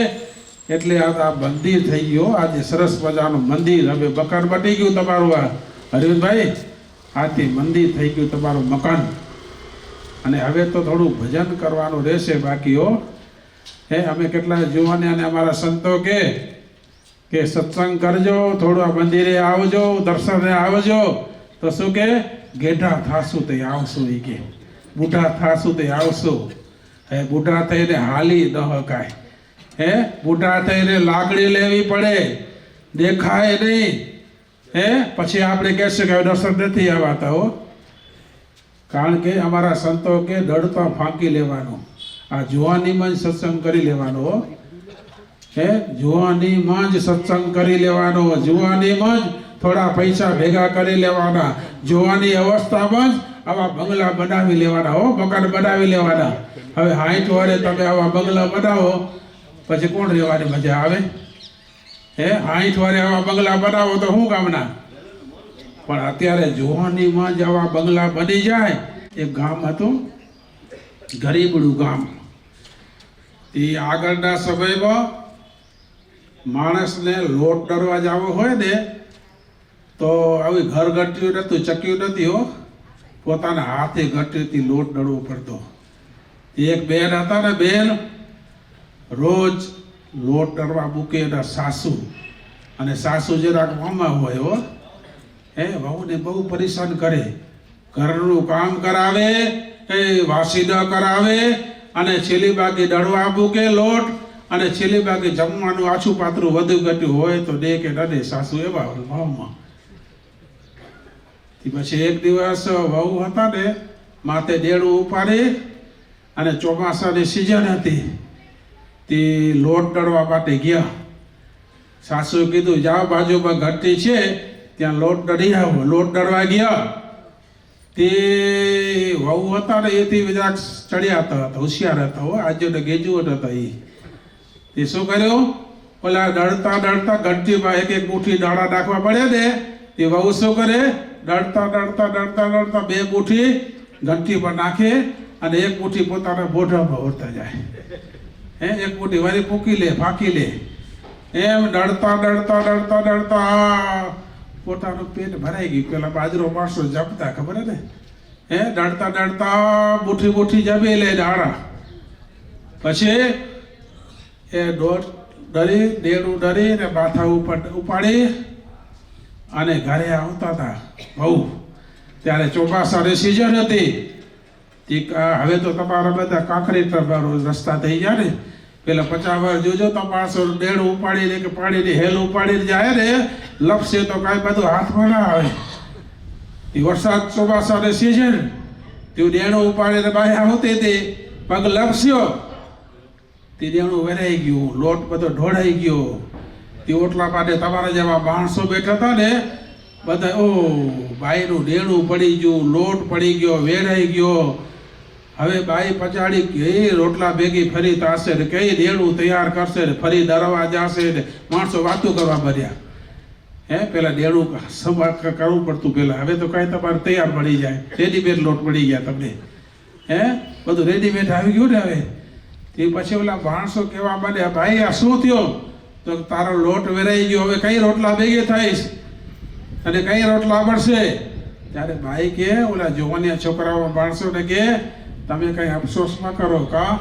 Speaker 4: એટલે આ મંદિર થઈ ગયું. આજે સરસ મજાનું મંદિર. હવે મકાન બની ગયું તમારું. આ અરવિંદભાઈ, આથી મંદિર થઈ ગયું તમારું મકાન. અને હવે તો થોડું ભજન કરવાનું રહેશે બાકી હો. અમે કેટલા જુવાને અને અમારા સંતો કે સત્સંગ કરજો, થોડું આ મંદિરે આવજો, દર્શને આવજો. તો શું કે ગેઢા થાશું તે આવશું. એ કે બુઢા થાશું તે આવશું. બુઢા થઈને હાલી ન હકાય. બુઢા થઈને લાકડી લેવી પડે, દેખાય નહીં. પછી આપણે કહેશું કે દર્શન નથી આવતા હો. કારણ કે અમારા સંતો કે દડતા ફાંકી લેવાનું, આ જુવાનીમાં જ સત્સંગ કરી લેવાનો. જુવાનીમાં જ સત્સંગ કરી લેવાનો, જુવાનીમાં જ થોડા પૈસા ભેગા કરી લેવાના, જુવાની અવસ્થામાં જ આવા બંગલા બનાવી લેવાના હો, મકાન બનાવી લેવાના. હવે 60 વારે તમે આવા બંગલા બનાવો પછી કોણ રહેવાની મજા આવે? 60 વારે આવા બંગલા બનાવો તો શું કામના? પણ અત્યારે જુવાનીમાં જ આવા બંગલા બની જાય. એક ગામ હતું, ગરીબડું ગામ. એ આગળના સમયમાં માણસને લોટ દરવા જવો હોય ને તો આવી ઘરગટ્ટીઓ નહોતું, ચક્યું નથી હો, પોતાના હાથે ગટ્ટીથી લોટ દળવો પડતો. એક બેન હતા ને, બેન રોજ લોટ દળવા મૂકે એના સાસુ, અને સાસુ જરાક મામા હોય હો. વહુને બહુ પરેશાન કરે. ઘરનું કામ કરાવે, વાસી ન કરાવે, અને છેલ્લી બાકી દળવા મૂકે લોટ, અને છેલ્લી બાકી જમવાનું આછું પાતળું વધુ ઘટ્યું હોય તો દે કે ન દે. સાસુ એવા ભાવમાં. પછી એક દિવસ વહુ હતા ને, માથે દેડું ઉપાડી, અને ચોમાસાની સિઝન હતી, તે લોટ દળવા માટે ગયા. સાસુએ કીધું જાઓ બાજુમાં ઘટ્ટી છે ત્યાં લોટ દળી આવો. લોટ દળવા ગયા. તે વહુ હતા ને, એથી બધા ચડ્યા હતા, હોશિયાર હતા હો, આજે ગેજુવટ હતા. તે શું કર્યું? ઓલા દળતા દળતા ઘંટીમાં એક એક મુઠ્ઠી દાણા નાખવા પડે ને, તે વહુ શું કરે? દળતા દળતા દળતા દળતા 2 મુઠ્ઠી ઘંટી પર નાખે અને એક મુઠ્ઠી પોતાના મોઢામાં ઓરતા જાય. એક મુઠ્ઠી વારી ફૂંકી લે, ફાંકી લે. એમ ડળતા પોતાનું પેટ ભરાઈ ગયું. પેલા બાજરો માણસો જપતા, ખબર હે ને? ડળતા મુઠ્ઠી જમી લે દાણા. પછી એ દેડું ડરી ને માથા ઉપર ઉપાડી અને ઘરે આવતા હતા બહુ. ત્યારે ચોમાસાની સિઝન હતી. હવે તો તમારા બધા કાંકરી રસ્તા થઈ ગયા ને. પેલા 50 વાર જોજો તો માણસો દેડું ઉપાડીને કે પાડીને હેલ ઉપાડીને જાય ને, લપસે તો કાંઈ બધું હાથમાં ના આવે. એ વરસાદ ચોમાસાની સિઝન તે દેડું ઉપાડીને બહાર આવતી હતી, પગ લપસ્યો તે દેડું વેરાઈ ગયું, લોટ બધો ઢોળાઈ ગયો. તે ઓટલા માટે તમારા જેવા માણસો બેઠા હતા ને બધા, ઓ બાઈનું દેડું પડી ગયું, લોટ પડી ગયો, વેરાઈ ગયો. હવે બાઈ પચાડી કઈ રોટલા ભેગી ફરી તાશે ને કઈ દેડું તૈયાર કરશે ને ફરી દરવા જશે ને માણસો વાતું કરવા બન્યા. પેલા દેડું સંભાળ કરવું પડતું પેલા. હવે તો કાંઈ તમારે તૈયાર મળી જાય, રેડીમેડ લોટ મળી ગયા તમને. બધું રેડીમેડ આવી ગયું ને હવે. તે પછી ઓલા માણસો કહેવા માંડ્યા, ભાઈ આ શું થયો? તો તારો લોટ વેરાઈ ગયો, હવે કઈ રોટલા ભેગી થઈશ અને કઈ રોટલા મળશે? ત્યારે ભાઈ કે ઓલા જોવાનિયા છોકરાઓ માણસોને કે તમે કઈ અફસોસ ન કરો કા,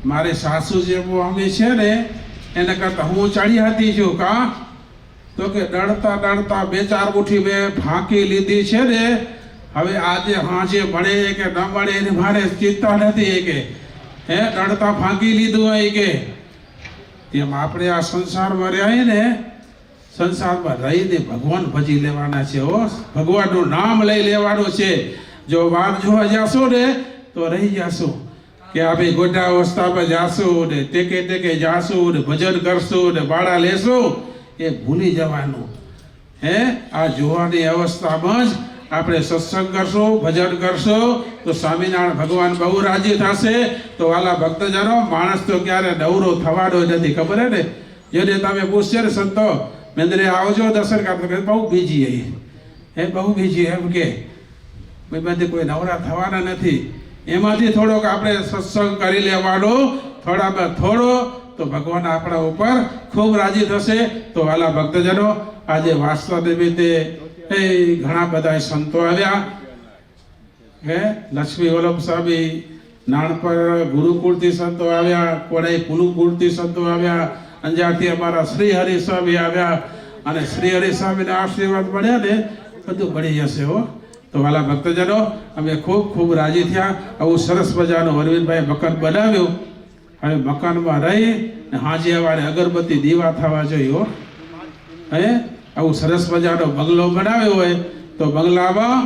Speaker 4: મારી સાસુ જે મમ્મી છે ને એના કરતા હું ચાળી હતી છું કા. તો કે ડળતા 2-4 મુઠ્ઠી મેં ફાંકી લીધી છે ને, હવે આજે હાંજે મળે કે ન મળે એની મારે ચિંતા નથી. કે ડળતા ફાંકી લીધું હોય કે. તેમ આપણે આ સંસારમાં રહ્યા ને, સંસારમાં રહીને ભગવાન ભજી લેવાના છે. ભગવાનનું નામ લઈ લેવાનું છે. જો વાર જોવા જાશો ને તો રહી જાશો કે આપણે ગોઢા અવસ્થામાં જાશું ને ટેકે જાશું ને ભજન કરશું ને બાળા લેશું, એ ભૂલી જવાનું. આ જોવાની અવસ્થામાં જ આપણે સત્સંગ કરશું, ભજન કરશું તો સ્વામિનારાયણ ભગવાન બહુ રાજી થશે. તો વાલા ભક્તજનો, માણસ તો ક્યારે નવરો થવાનો નથી, ખબર હે ને? જેને તમે પૂછશે ને સંતો મંદિરે આવજો દર્શન કરતો, બહુ બીજી બહુ બીજી એમ કે બધે કોઈ નવરા થવાના નથી. એમાંથી થોડોક આપણે સત્સંગ કરી લેવાનો, થોડો તો ભગવાન આપણા ઉપર ખૂબ રાજી થશે. તો વાલા ભક્તજનો, આજે વાસ્તવ નિમિત્તે ઘણા બધા સંતો આવ્યા. લક્ષ્મી વલ્લભ સ્વામી નાણપર ગુરુકુળથી સંતો આવ્યા, કોડાઈ ગુરુકુળથી સંતો આવ્યા, અંજારથી અમારા શ્રી હરિ સ્વામી આવ્યા. અને શ્રી હરિ સ્વામીના આશીર્વાદ મળ્યા ને બધું મળી જશે. તો વાલા ભક્તજનો, અમે ખૂબ રાજી થયા. આવું સરસ મજાનું અરવિંદભાઈ મકાન બનાવ્યું. હવે મકાનમાં રહી ને હાજે વારે અગરબત્તી દીવા થવા જોઈએ. આવું સરસ મજાનો બંગલો બનાવ્યો હોય તો બંગલામાં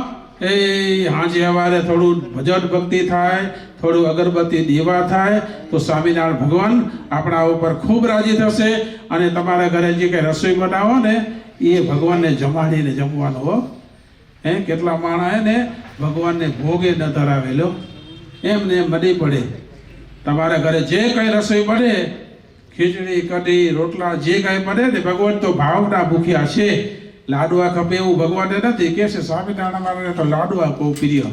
Speaker 4: હાજે વારે થોડું ભજન ભક્તિ થાય, થોડું અગરબત્તી દીવા થાય તો સ્વામિનારાયણ ભગવાન આપણા ઉપર ખૂબ રાજી થશે. અને તમારા ઘરે જે કંઈ રસોઈ બનાવો ને એ ભગવાનને જમાડીને જમવાનું. કેટલા માણસ ને ભગવાનને ભોગે ન ધરાવેલો, એમને મળી પડે. તમારા ઘરે જે કઈ રસોઈ બને, ખીચડી કઢી રોટલા જે કઈ બને ને, ભગવાન તો ભાવના ભૂખ્યા છે. લાડવા ખપે એવું ભગવાનને નથી. કે છે સ્વામિનારાયણ મારે તો લાડવા બહુ પ્રિય,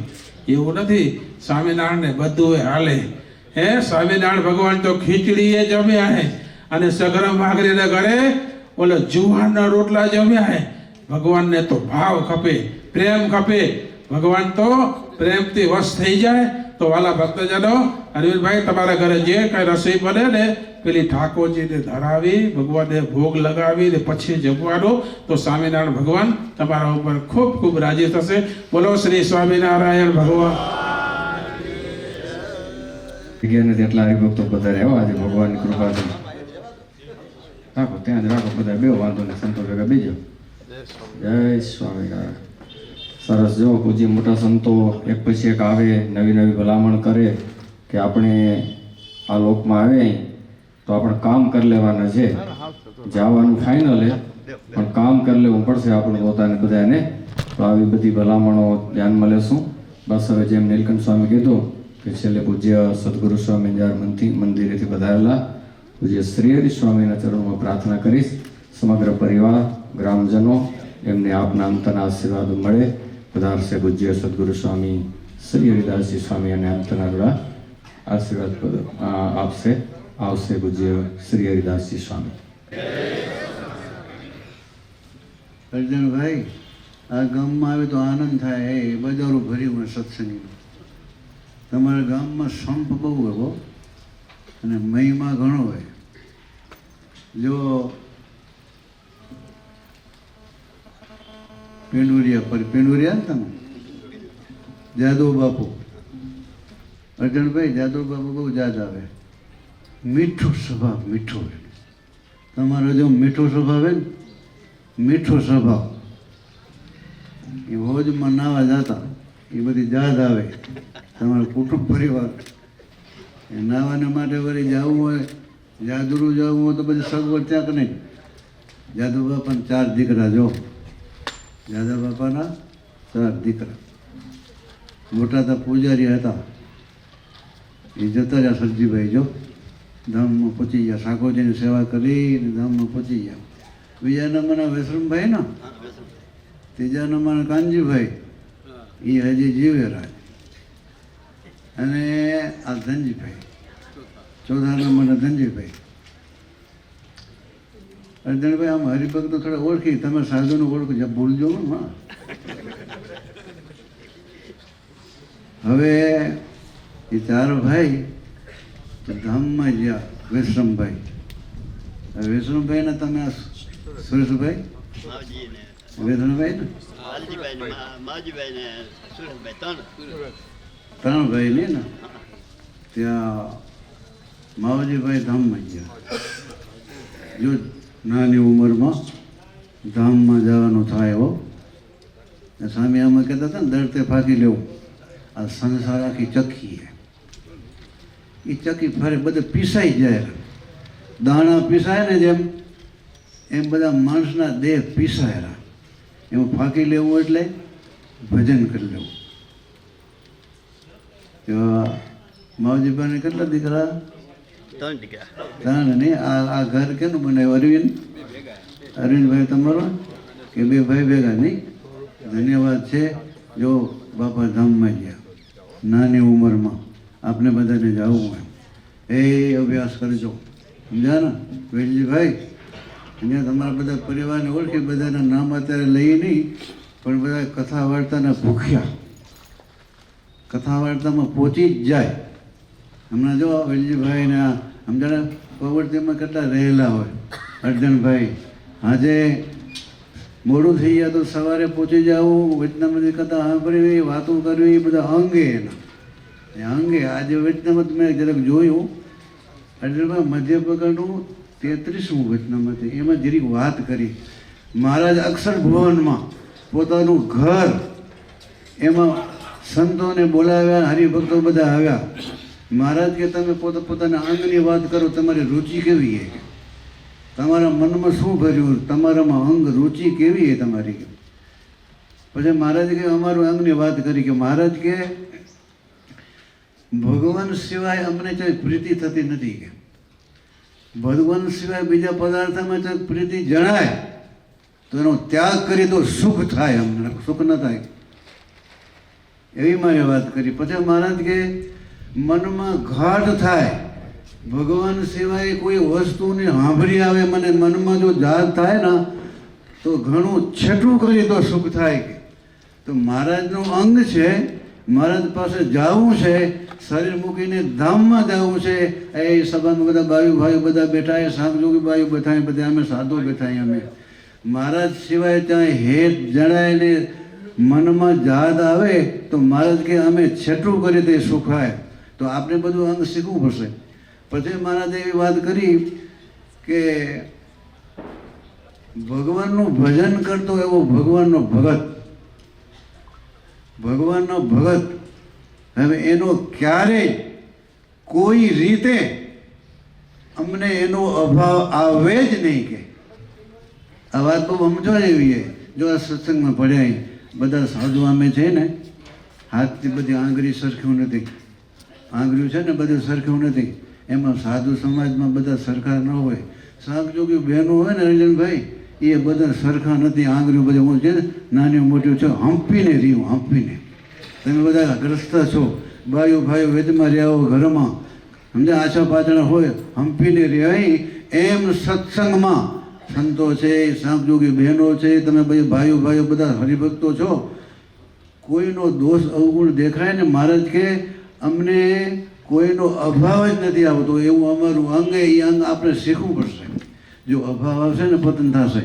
Speaker 4: એવું નથી. સ્વામિનારાયણને બધું હાલે. સ્વામિનારાયણ ભગવાન તો ખીચડી એ જમ્યા હે અને સગરમ ભાગરીને ઘરે ઓલો જુવારના રોટલા જમ્યા હે. ભગવાનને તો ભાવ ખપે, પ્રેમ ખપે. ભગવાન તો પ્રેમથી વશ થઈ જાય. તો વાલા ભક્તજનો, અરવિંદભાઈ તમારા ઘરે જે કઈ રસોઈ બને ને પેલી ઠાકોરજીને ધરાવી, ભગવાનને ભોગ લગાવી ને પછી જમવાનું. તો સ્વામિનારાયણ ભગવાન તમારા ઉપર ખૂબ રાજી થશે. બોલો શ્રી સ્વામિનારાયણ ભગવાન.
Speaker 2: એટલા હરિભક્તો બધા આવ્યા આજે ભગવાનની કૃપાથી. રાખો ત્યાં જ રાખો, બધા બે વાંધો ને સંતો ભેગા બીજો. જય સ્વામિનારાયણ. સરસ. જો પૂજી મોટા સંતો એક પછી એક આવે, નવી ભલામણ કરે કે આપણે આ લોકમાં આવે તો આપણે કામ કરી લેવાના છે. જવાનું ફાઇનલ હે પણ કામ કરી લેવું પડશે આપણે પોતાને બધાને. તો આવી બધી ભલામણો ધ્યાનમાં લેશું. બસ હવે જેમ નીલકંઠ સ્વામી કીધું કે છેલ્લે પૂજ્ય સદગુરુ સ્વામી મંદિરેથી વધારેલા પૂજ્ય શ્રી હરિ સ્વામીના ચરણોમાં પ્રાર્થના કરીશ. સમગ્ર પરિવાર, ગ્રામજનો એમને આપના અંતના આશીર્વાદ મળે. પધારશે પૂજ્ય સદગુરુ સ્વામી શ્રી હરિદાસજી સ્વામી અને અંતના જોડા આશીર્વાદ આવશે પૂજ્ય શ્રી હરિદાસજી સ્વામી.
Speaker 5: અર્જુનભાઈ, આ ગામમાં આવે તો આનંદ થાય. એ બજારો ભર્યું હોય સત્સંગનું. તમારા ગામમાં સંપ બહુ હોય અને મહિમા ઘણો હોય. જો પેંડુરિયા ને તમે જાદવ બાપુ, અર્જુનભાઈ જાદવ બાપુ બહુ જાદ આવે. મીઠો સ્વભાવ, મીઠો. તમારો જો મીઠો સ્વભાવ ને, મીઠો સ્વભાવ, એ હોજમાં નાવા જતા એ બધી જાદ આવે. તમારો કુટુંબ પરિવાર એ નાવાને માટે વળી જવું હોય, જાદુરું જવું હોય તો બધી સગવડ ત્યાં કે નહીં. જાદવ બાપાના 4 દીકરા. જો જાદવ બાપાના 4 દીકરા. મોટા હતા પૂજારી હતા, એ જતા રહ્યા સરજીભાઈ. જો ધામમાં પહોંચી ગયા, ઠાકોરજીની સેવા કરીને ધામમાં પહોંચી ગયા. બીજા નંબરના વૈષ્ણવભાઈ ને, ત્રીજા નંબરના કાનજીભાઈ, એ હજી જીવે રાજ. અને આ ધનજીભાઈ, ચોથા નંબરના ધનજીભાઈ. અર્જુનભાઈ, આમ હરિભક્તો થોડા ઓળખી, તમે સાધુને ઓળખો, ભૂલજો ને. હવે એ 4 ભાઈ ધામમાં ગયા. વૈષ્ણવભાઈ, વૈષ્ણવભાઈ ને તમે સુરેશભાઈ, વૈષ્ણવભાઈ ને 3 ભાઈ ને ત્યાં માવજીભાઈ ધામમાં ગયા. જો નાની ઉંમરમાં ધામમાં જવાનું થાય હો. સ્વામી આમાં કહેતા હતા ને, દરતે ફાંકી લેવું. આ સંસાર આખી ચક્કી છે. એ ચક્કી ફરે, બધે પીસાઈ જાય. દાણા પીસાય ને જેમ, એમ બધા માણસના દેહ પીસાયેલા. એમાં ફાંકી લેવું એટલે ભજન કરી લેવું. માવજીભાઈને કેટલા દીકરા?
Speaker 6: 3 દીકરા.
Speaker 5: 3 નહીં. આ ઘર કેનું બનાવ્યું? અરવિંદભાઈ તમારો કે 2 ભાઈ ભેગા? નહીં. ધન્યવાદ છે. જો બાપા ધામમાં ગયા નાની ઉંમરમાં. આપણે બધાને જવું હોય એ અભ્યાસ કરજો, સમજ્યા ને વેલજીભાઈ? અહીંયા તમારા બધા પરિવારને ઓળખી, બધાના નામ અત્યારે લઈ નહીં, પણ બધા કથા વાર્તાના ભૂખ્યા, કથા વાર્તામાં પહોંચી જ જાય. હમણાં જો વેલજીભાઈને આ સમજાને પ્રવૃત્તિમાં કેટલા રહેલા હોય. અર્જનભાઈ, આજે મોડું થઈ ગયા તો સવારે પહોંચી જવું, વચનામૃત કથા સાંભળવી, વાતો કરવી, એ બધા અંગે એના અંગે. આજે વચનામૃત મેં જરાક જોયું. અર્જુનભાઈ મધ્યપ્રકરણનું 33મું વચનામૃત, એમાં જરીક વાત કરી. મહારાજ અક્ષર ભુવનમાં પોતાનું ઘર, એમાં સંતોને બોલાવ્યા, હરિભક્તો બધા આવ્યા. મહારાજ કે તમે પોતાના અંગની વાત કરો, તમારી રુચિ કેવી છે, તમારા મનમાં શું ભર્યું, તમારામાં અંગ રુચિ કેવી છે તમારી. પછી મહારાજ કે અમારું અંગની વાત કરી. કે મહારાજ કે ભગવાન સિવાય અમને કોઈ પ્રીતિ થતી નથી. કે ભગવાન સિવાય બીજા પદાર્થમાં જો પ્રીતિ જણાય તો એનો ત્યાગ કરી તો સુખ થાય, અમને સુખ ન થાય. એવી મારે વાત કરી. પછી મહારાજ કે મનમાં ઘાટ થાય, ભગવાન સિવાય કોઈ વસ્તુને સાંભળી આવે, મને મનમાં જો જાત થાય ને તો ઘણું છેટું કરી તો સુખ થાય. તો મહારાજનું અંગ છે, મહારાજ પાસે જવું છે, શરીર મૂકીને ધામમાં જવું છે. એ સભામાં બધા બાયુ ભાઈઓ બધા બેઠા, એ સાંભળ્યું બાયુ બેઠા, બધા અમે સાધુ બેઠા. અમે મહારાજ સિવાય ત્યાં હેત જણાય ને મનમાં જાદ આવે તો મહારાજ કે અમે છેટું કરી દે સુખાય. તો આપણે બધું અંગ શીખવું પડશે. પછી મહારાજે એવી વાત કરી કે ભગવાનનું ભજન કરતો એવો ભગવાનનો ભગત, ભગવાનનો ભગત હવે એનો ક્યારેય કોઈ રીતે અમને એનો અભાવ આવે જ નહીં. કે આ વાત બહુ સમજવા જેવી છે. જો આ સત્સંગમાં પડ્યા બધા સાધુ અમે છે ને, હાથથી બધી આંગળી સરખ્યું નથી, આંગળીઓ છે ને બધું સરખ્યું નથી. એમાં સાધુ સમાજમાં બધા સરખા ન હોય. સાગજોગી બહેનો હોય ને રંજનભાઈ, એ બધા સરખા નથી. આંગળીઓ બધા હું છે ને નાની મોટી છે, હંપીને રહ્યું, હંપીને. તમે બધા ગ્રસ્ત છો, ભાઈઓ ભાઈઓ વેદમાં રહ્યા હો ઘરમાં, સમજ્યા, આછા પાછળ હોય હંપીને રહ્યા. એમ સત્સંગમાં સંતો છે, સાંકજોગી બહેનો છે, તમે ભાઈ ભાઈઓ ભાઈઓ બધા હરિભક્તો છો, કોઈનો દોષ અવગુણ દેખાય ને મહારાજ કે અમને કોઈનો અભાવ જ નથી આવતો, એવું અમારું અંગ એ અંગ આપણે શીખવું પડશે. જો અભાવ આવશે ને પતન થશે,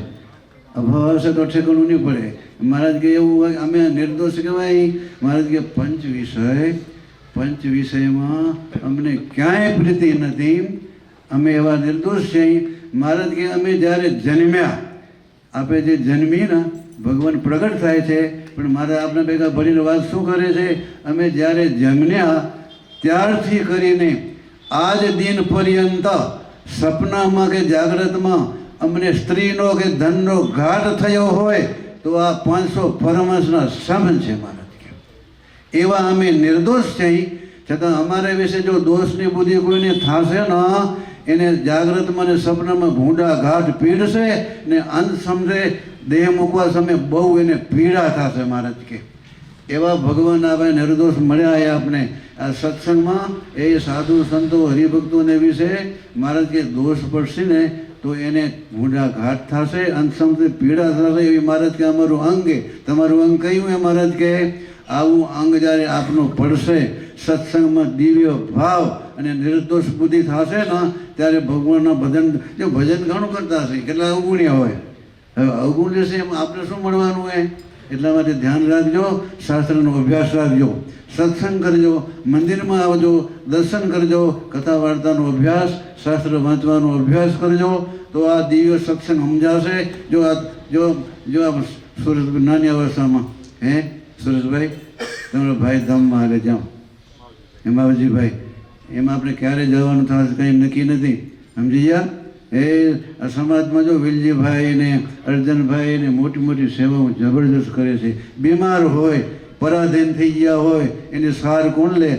Speaker 5: અભાવ આવશે તો ઠેકાણું નહીં પડે. મહારાજ કે એવું હોય અમે નિર્દોષ કહેવાય. મહારાજ કે પંચ વિષયમાં અમને ક્યાંય પ્રીતિ નથી, અમે એવા નિર્દોષ છીએ. મહારાજ કે અમે જ્યારે જન્મ્યા, આપણે જે જન્મી ને ભગવાન પ્રગટ થાય છે, પણ મારે આપણે ભેગા ભરીને વાત શું કરે છે, અમે જ્યારે જન્મ્યા ત્યારથી કરીને આજ દિન પર્યંત સપનામાં કે જાગ્રતમાં અમને સ્ત્રીનો કે ધનનો ઘાટ થયો હોય તો આ 500 પરમહંસના સંબંધ છે. મહારાજ કે એવા અમે નિર્દોષ છીએ, છતાં અમારા વિશે જો દોષની બુદ્ધિ કોઈને થશે ને એને જાગ્રતમાં ને સપનામાં ભૂંડા ઘાટ પીડશે ને અંત સમજે દેહ મૂકવા સમયે બહુ એને પીડા થશે. મહારાજ કે એવા ભગવાન આપણે નિર્દોષ મળ્યા એ આપણે આ સત્સંગમાં. એ સાધુ સંતો હરિભક્તોને વિશે મહારાજ કે દોષ પડશે ને તો એને ભૂંડા ઘાટ થશે, અંત સમજે પીડા થશે. એવી મહારાજ કે અમારું અંગ, તમારું અંગ કયું એ મહારાજ કે આવું અંગ જ્યારે આપનું પડશે, સત્સંગમાં દિવ્ય ભાવ અને નિર્દોષ બુદ્ધિ થશે ને ત્યારે ભગવાનના ભજન, જો ભજન ઘણું કરતા હશે, કેટલા અવગુણ્યા હોય. હવે અવગુણ લેશે એમ આપણે શું મળવાનું હોય? એટલા માટે ધ્યાન રાખજો, શાસ્ત્રનો અભ્યાસ રાખજો, સત્સંગ કરજો, મંદિરમાં આવજો, દર્શન કરજો, કથા વાર્તાનો અભ્યાસ, શાસ્ત્ર વાંચવાનો અભ્યાસ કરજો તો આ દિવ્ય સત્સંગ સમજાશે. જો આ સુરેશભાઈ નાની અવસ્થામાં સુરેશભાઈ તમારા ભાઈ ધામમાં હાલે જાઓ, હેમાવજીભાઈ, એમાં આપણે ક્યારે જવાનું થશે કંઈ નક્કી નથી, સમજી ગયા. એ આ સમાજમાં જો વિલજીભાઈ ને અર્જનભાઈ ને મોટી મોટી સેવાઓ જબરદસ્ત કરે છે. બીમાર હોય, પરાધીન થઈ ગયા હોય, એની સાર કોણ લે?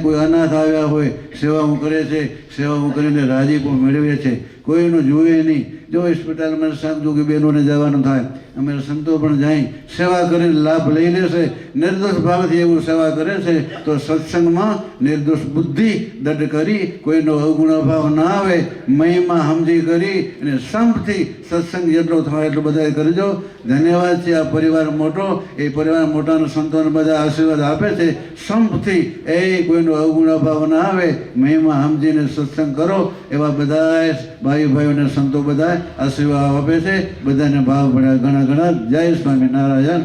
Speaker 5: કોઈ અનાથ આવ્યા હોય, સેવાઓ કરે છે, સેવાઓ કરીને રાજીપો મેળવે છે, કોઈનું જુએ નહીં. જો હોસ્પિટલમાં સાંજોગી બહેનોને જવાનું થાય, અમે સંતો પણ જાય, સેવા કરીને લાભ લઈ લેશે, નિર્દોષ ભાવથી એવું સેવા કરે છે તો સત્સંગમાં નિર્દોષ બુદ્ધિ દઢ કરી, કોઈનો અવગુણ અભાવ ના આવે, મહિમા સમજી કરી અને સંપથી સત્સંગ જેટલો થાય એટલો બધા કરજો. ધન્યવાદ છે. આ પરિવાર મોટો, એ પરિવાર મોટાના સંતોને બધા આશીર્વાદ આપે છે. સંપથી એ કોઈનો અવગુણ અભાવ ના આવે, મહિમા સમજીને સત્સંગ કરો એવા બધા ભાઈ ભાઈઓને સંતો બધા આશીર્વાદ આપે છે. બધાને ભાવ ભણ્યા ઘણા ઘણા. જય સ્વામિનારાયણ.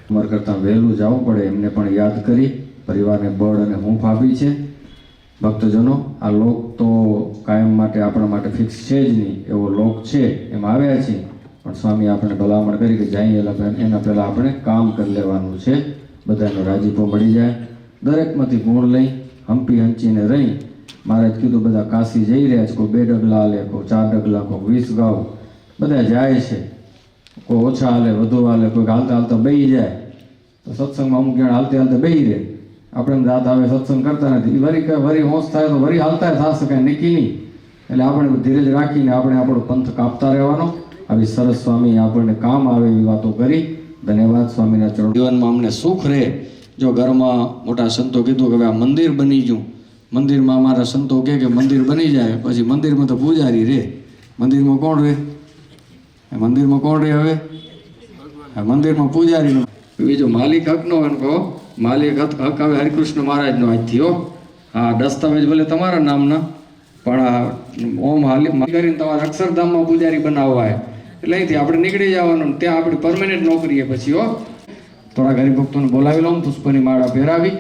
Speaker 2: અમારા કરતાં વહેલું જવું પડે એમને પણ યાદ કરી પરિવારને બળ અને હૂંફ આપી છે. ભક્તજનો, આ લોક તો કાયમ માટે આપણા માટે ફિક્સ છે જ નહીં, એવો લોક છે એમ આવ્યા છીએ, પણ સ્વામી આપણે ભલામણ કરી કે જઈએ એના પહેલાં આપણે કામ કરી લેવાનું છે. બધાનો રાજીપો મળી જાય, દરેકમાંથી ગુણ લઈ હંપી હંચીને રહી. મહારાજ કીધું બધા કાશી જઈ રહ્યા છે, કોઈ 2 ડગલા હાલે, કોઈ 4 ડગલા, કોઈ 20 ગાઉ, બધા જાય છે. કોઈ ઓછા હાલે, વધુ હાલે, કોઈ હાલતા હાલતા બેસી જાય. તો સત્સંગમાં અમુક જણ હાલતે હાલતે બેસી રહે. આપણે એમ રાત આવે સત્સંગ કરતા નથી, વરી હોશ થાય તો વરી હાલતા થશે, કાંઈ નક્કી નહીં. એટલે આપણે ધીરજ રાખીને આપણે આપણો પંથ કાપતા રહેવાનો. આવી સરસ સ્વામી આપણને કામ આવે એવી વાતો કરી. ધન્યવાદ સ્વામીના ચરણ. જીવનમાં અમને સુખ રહે. જો ઘરમાં મોટા સંતો કીધું કે હવે આ મંદિર બની ગયું, મંદિરમાં અમારા સંતો કહે કે મંદિર બની જાય પછી મંદિરમાં તો પૂજારી રહે. મંદિરમાં કોણ રહે? મંદિરમાં કોણ રહે? હવે મંદિરમાં પૂજારીનો. બીજો માલિક હકનો કહો, માલિક હક હવે હરિકૃષ્ણ મહારાજનો આજથી હો. હા, દસ્તાવેજ ભલે તમારા નામના, પણ આ ઓમ હાલી કરીને તમારે અક્ષરધામમાં પૂજારી બનાવવા, એટલે અહીંથી આપણે નીકળી જવાનું, ત્યાં આપણી પરમેનન્ટ નોકરી પછી હો. થોડા હરિભક્તોને બોલાવી લઉં, પુષ્પની માળા પહેરાવી,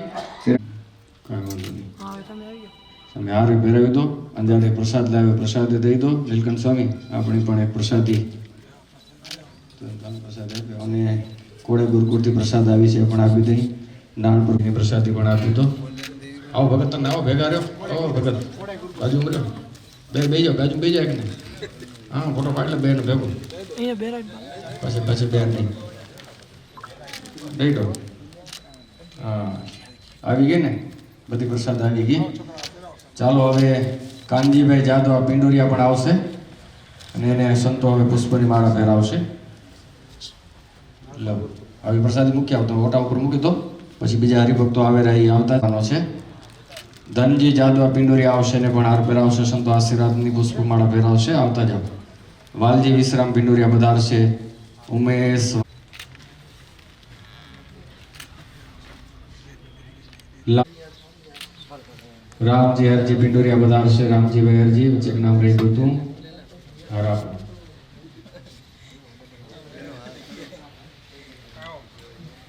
Speaker 2: તમે હારે પહેરાવી દો, અંજારે પ્રસાદ લાવ્યો પ્રસાદ દઈ દો. નીલકંઠ સ્વામી આપણી પણ એક પ્રસાદી પ્રસાદ આપ્યો, અને કોળે ગુરુકુળથી પ્રસાદ આવી છે પણ આપી દઈ. નાનપુરની પ્રસાદી પણ આપી દો. આવો ભગત, તમે આવો ભેગા રહ્યો. આવો ભગત, બાજુ મળ્યો, બે જાઓ, બાજુ બે જાય કે નહીં? હા, ફોટો પાડ લે બેન ભેગું, પછી બેન નહીં દઈ દો. હા, આવી ગઈ ને બધી પ્રસાદ આવી ગઈ. ચાલો હવે કાનજીભાઈ જાદવ પિંડોરિયા પણ આવશે અને એને સંતો હવે પુષ્પની માળા પહેરાવશે. લવ હવે પ્રસાદી મૂકી આવતો ઓટા ઉપર મૂકી દો, પછી બીજા હરિભક્તો આવે રહ્યા એ આવતા છે. ધનજી જાદવા પિંડોરી આવશે ને પણ હાર પહેરાવશે, સંતો આશીર્વાદની પુષ્પમાળા પહેરાવશે, આવતા જાઓ. વાલજી વિશ્રામ પિંડોરિયા પધારશે. ઉમેશ રામજી હરજી પિંડોરિયા પધારશે. રામજી ભાઈ હરજી વચ્ચે નામ રહી ગયું તું હરા.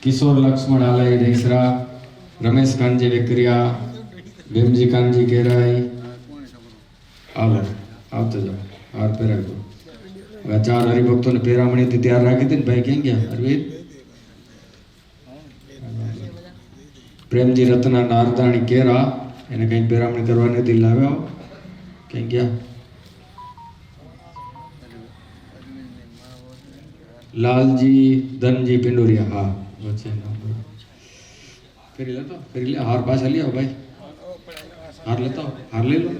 Speaker 2: કિશોર લક્ષ્મણ આલય દેસરા, રમેશ કાનજી વેકરિયા, ભીમજી કાનજી કેરાઈ, આલો આવતા જાઓ, હાર પહેરાવી દો. હવે 4 હરિભક્તોને પેરામણીથી તૈયાર રાખી હતી ને ભાઈ, ક્યાં ગયા અરવિંદ? પ્રેમજી રત્ના નારદાણી કેરા, એને કંઈક પેરામણી કરવાની હતી, લાવ્યા ક્યાં ગયા? લાલજી ધનજી પિંડોરિયા, હા વચ્ચે ફેરી લેતો, ફેરી લે, હાર પાછા લઈ આવો ભાઈ, હાર લેતો, હાર લઈ લો.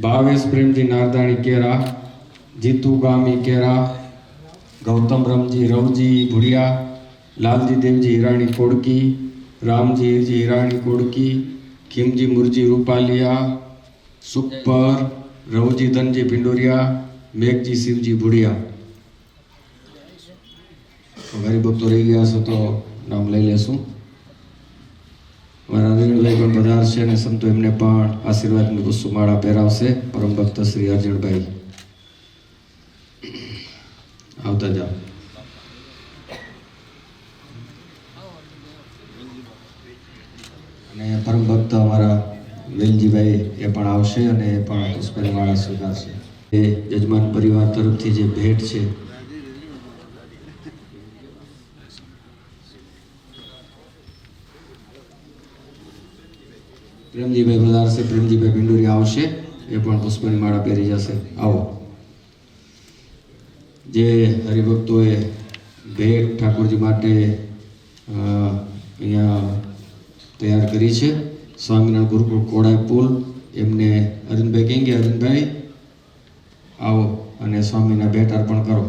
Speaker 2: ભાવેશ પ્રેમજી નારદાણી કેરા, જીતુ ગામી કેરા, ગૌતમ રમજી રવજી ભુડિયા, લાલજી દેવજી હિરાણી કોડકી, રામજી હિરજી હિરાણી કોડકી, ખીમજી મુરજી રૂપાલિયા, સુપર રવજી ધનજી પિંડોરિયા, મેઘજી શિવજી ભુડિયા. હરિભક્તો રહી ગયા છો તો નામ લઈ લેશું. મારા અરવિંદભાઈ પણ પધારશે અને સંતો એમને પણ આશીર્વાદની પુષ્પમાળા પહેરાવશે. પરમ ભક્ત શ્રી અર્જુનભાઈ આવતા જાઓ. અને પરમ ભક્ત અમારા વેલજીભાઈ એ પણ આવશે અને એ પણ પુષ્પમાળા સ્વીકારશે. એ યજમાન પરિવાર તરફથી જે ભેટ છે પ્રેમજીભાઈ પધારશે. પ્રેમજીભાઈ પિંડોરિયા આવશે, એ પણ પુષ્પની માળા પહેરી જશે. આવો. જે હરિભક્તોએ ભેટ ઠાકોરજી માટે અહીંયા તૈયાર કરી છે, સ્વામિનારાયણ ગુરુકુળ કોડાય પુલ, એમને અરવિંદભાઈ ક્યાં ગયા? અરવિંદભાઈ આવો અને સ્વામીના ભેટ અર્પણ કરો.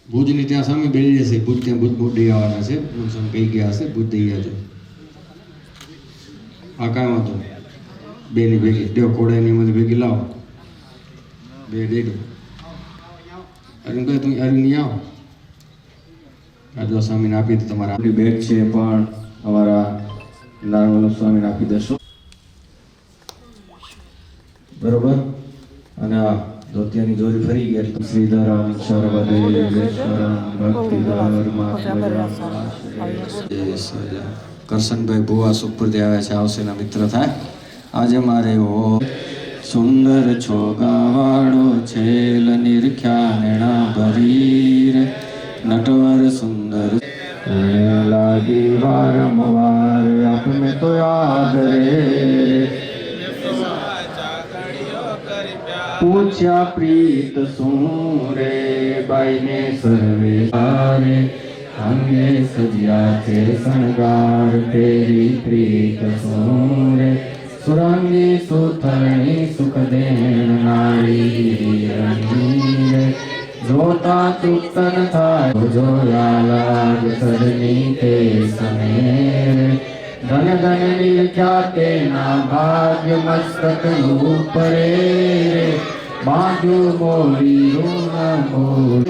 Speaker 2: ભુજની ત્યાં સ્વામી બેસી જશે. ભુજ ત્યાં ભુજ દઈ આવવાના છે. સ્વામી કહી ગયા હશે ભુજ દઈ આવજો. આ કાંઈ વાંધો બેની ભેગી દેવ કોડાની એમાંથી ભેગી લાવો, બે દઈ દો. અરવિંદભાઈ તું અરવિંદ આવો. આ સ્વામીને આપી તો તમારા આપણી ભેટ છે પણ અમારા નારાયણ સ્વામીને આપી દેશો, બરોબર? અને આ ધોતિયાની જોરી ફરી ગઈ. શ્રીધરમ સર્વદેવેશ્વરમ ભક્તિધર્મ કરશનભાઈ ભુવા સુખપુરથી આવ્યા છે, આવશે ના મિત્ર થાય. આજે મારે ઓ સુંદર છો ગાવાડો છેલ નિરખ્યા નેણા ભરી રે નટવર સુંદર લાગી વારંવાર આપને તો યાદ રે. પૂછ્યા પ્રીત શું રે બાઈને સર્વે સારે અંગે સજ્યા છે શણગાર તેરી પ્રીત શું રે સુરાંગી સુથરણી સુખ દેણ નારી રે જોતા ચૂતન થાય જોયા લાગ સરની તે સમેર ધન ધન નિરખ્યા તેના ભાગ્ય મસ્તક ઉપરે બાજુ બોલી રૂના બોલ.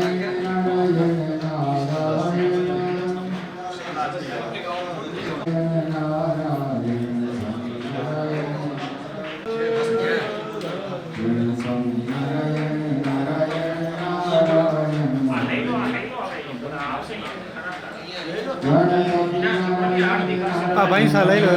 Speaker 6: ભાઈ સા લઈ લો,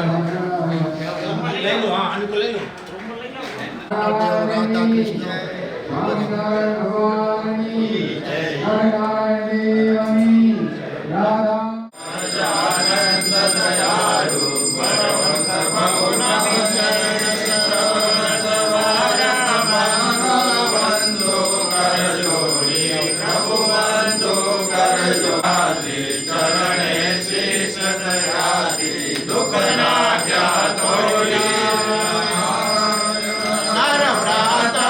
Speaker 7: નર વ્રત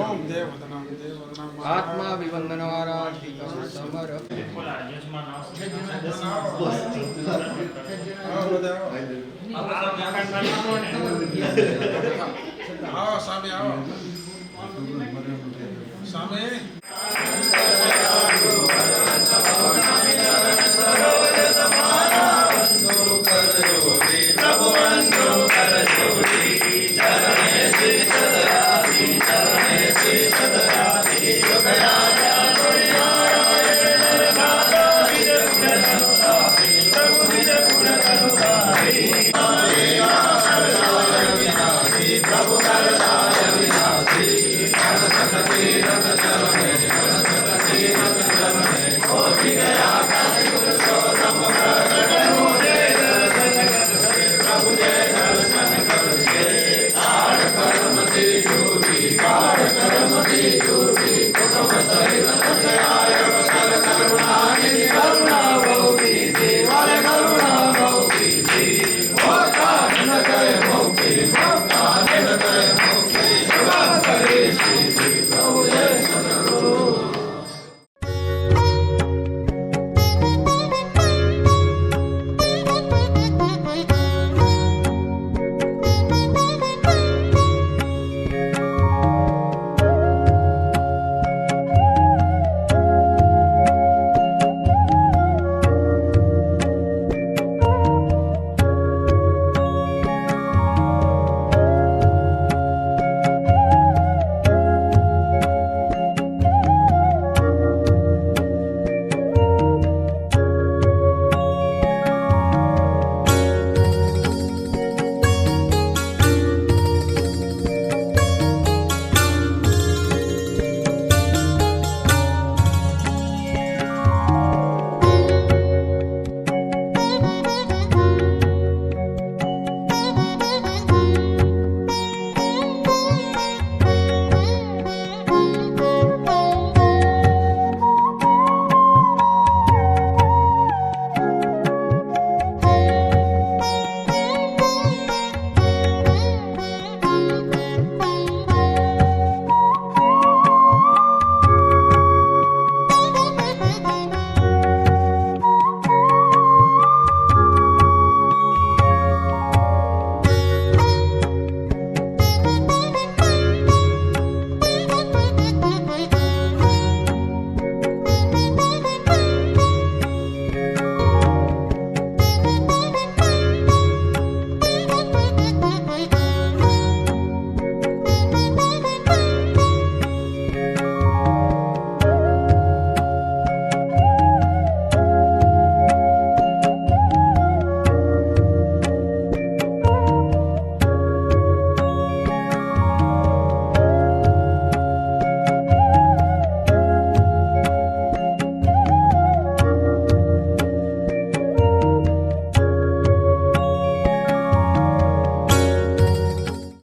Speaker 4: ઓમ દેવતનામ દેવતનામ
Speaker 2: આત્મા વિવંદનવારાધિ સમર્પ
Speaker 4: આવો સામે આવો સામે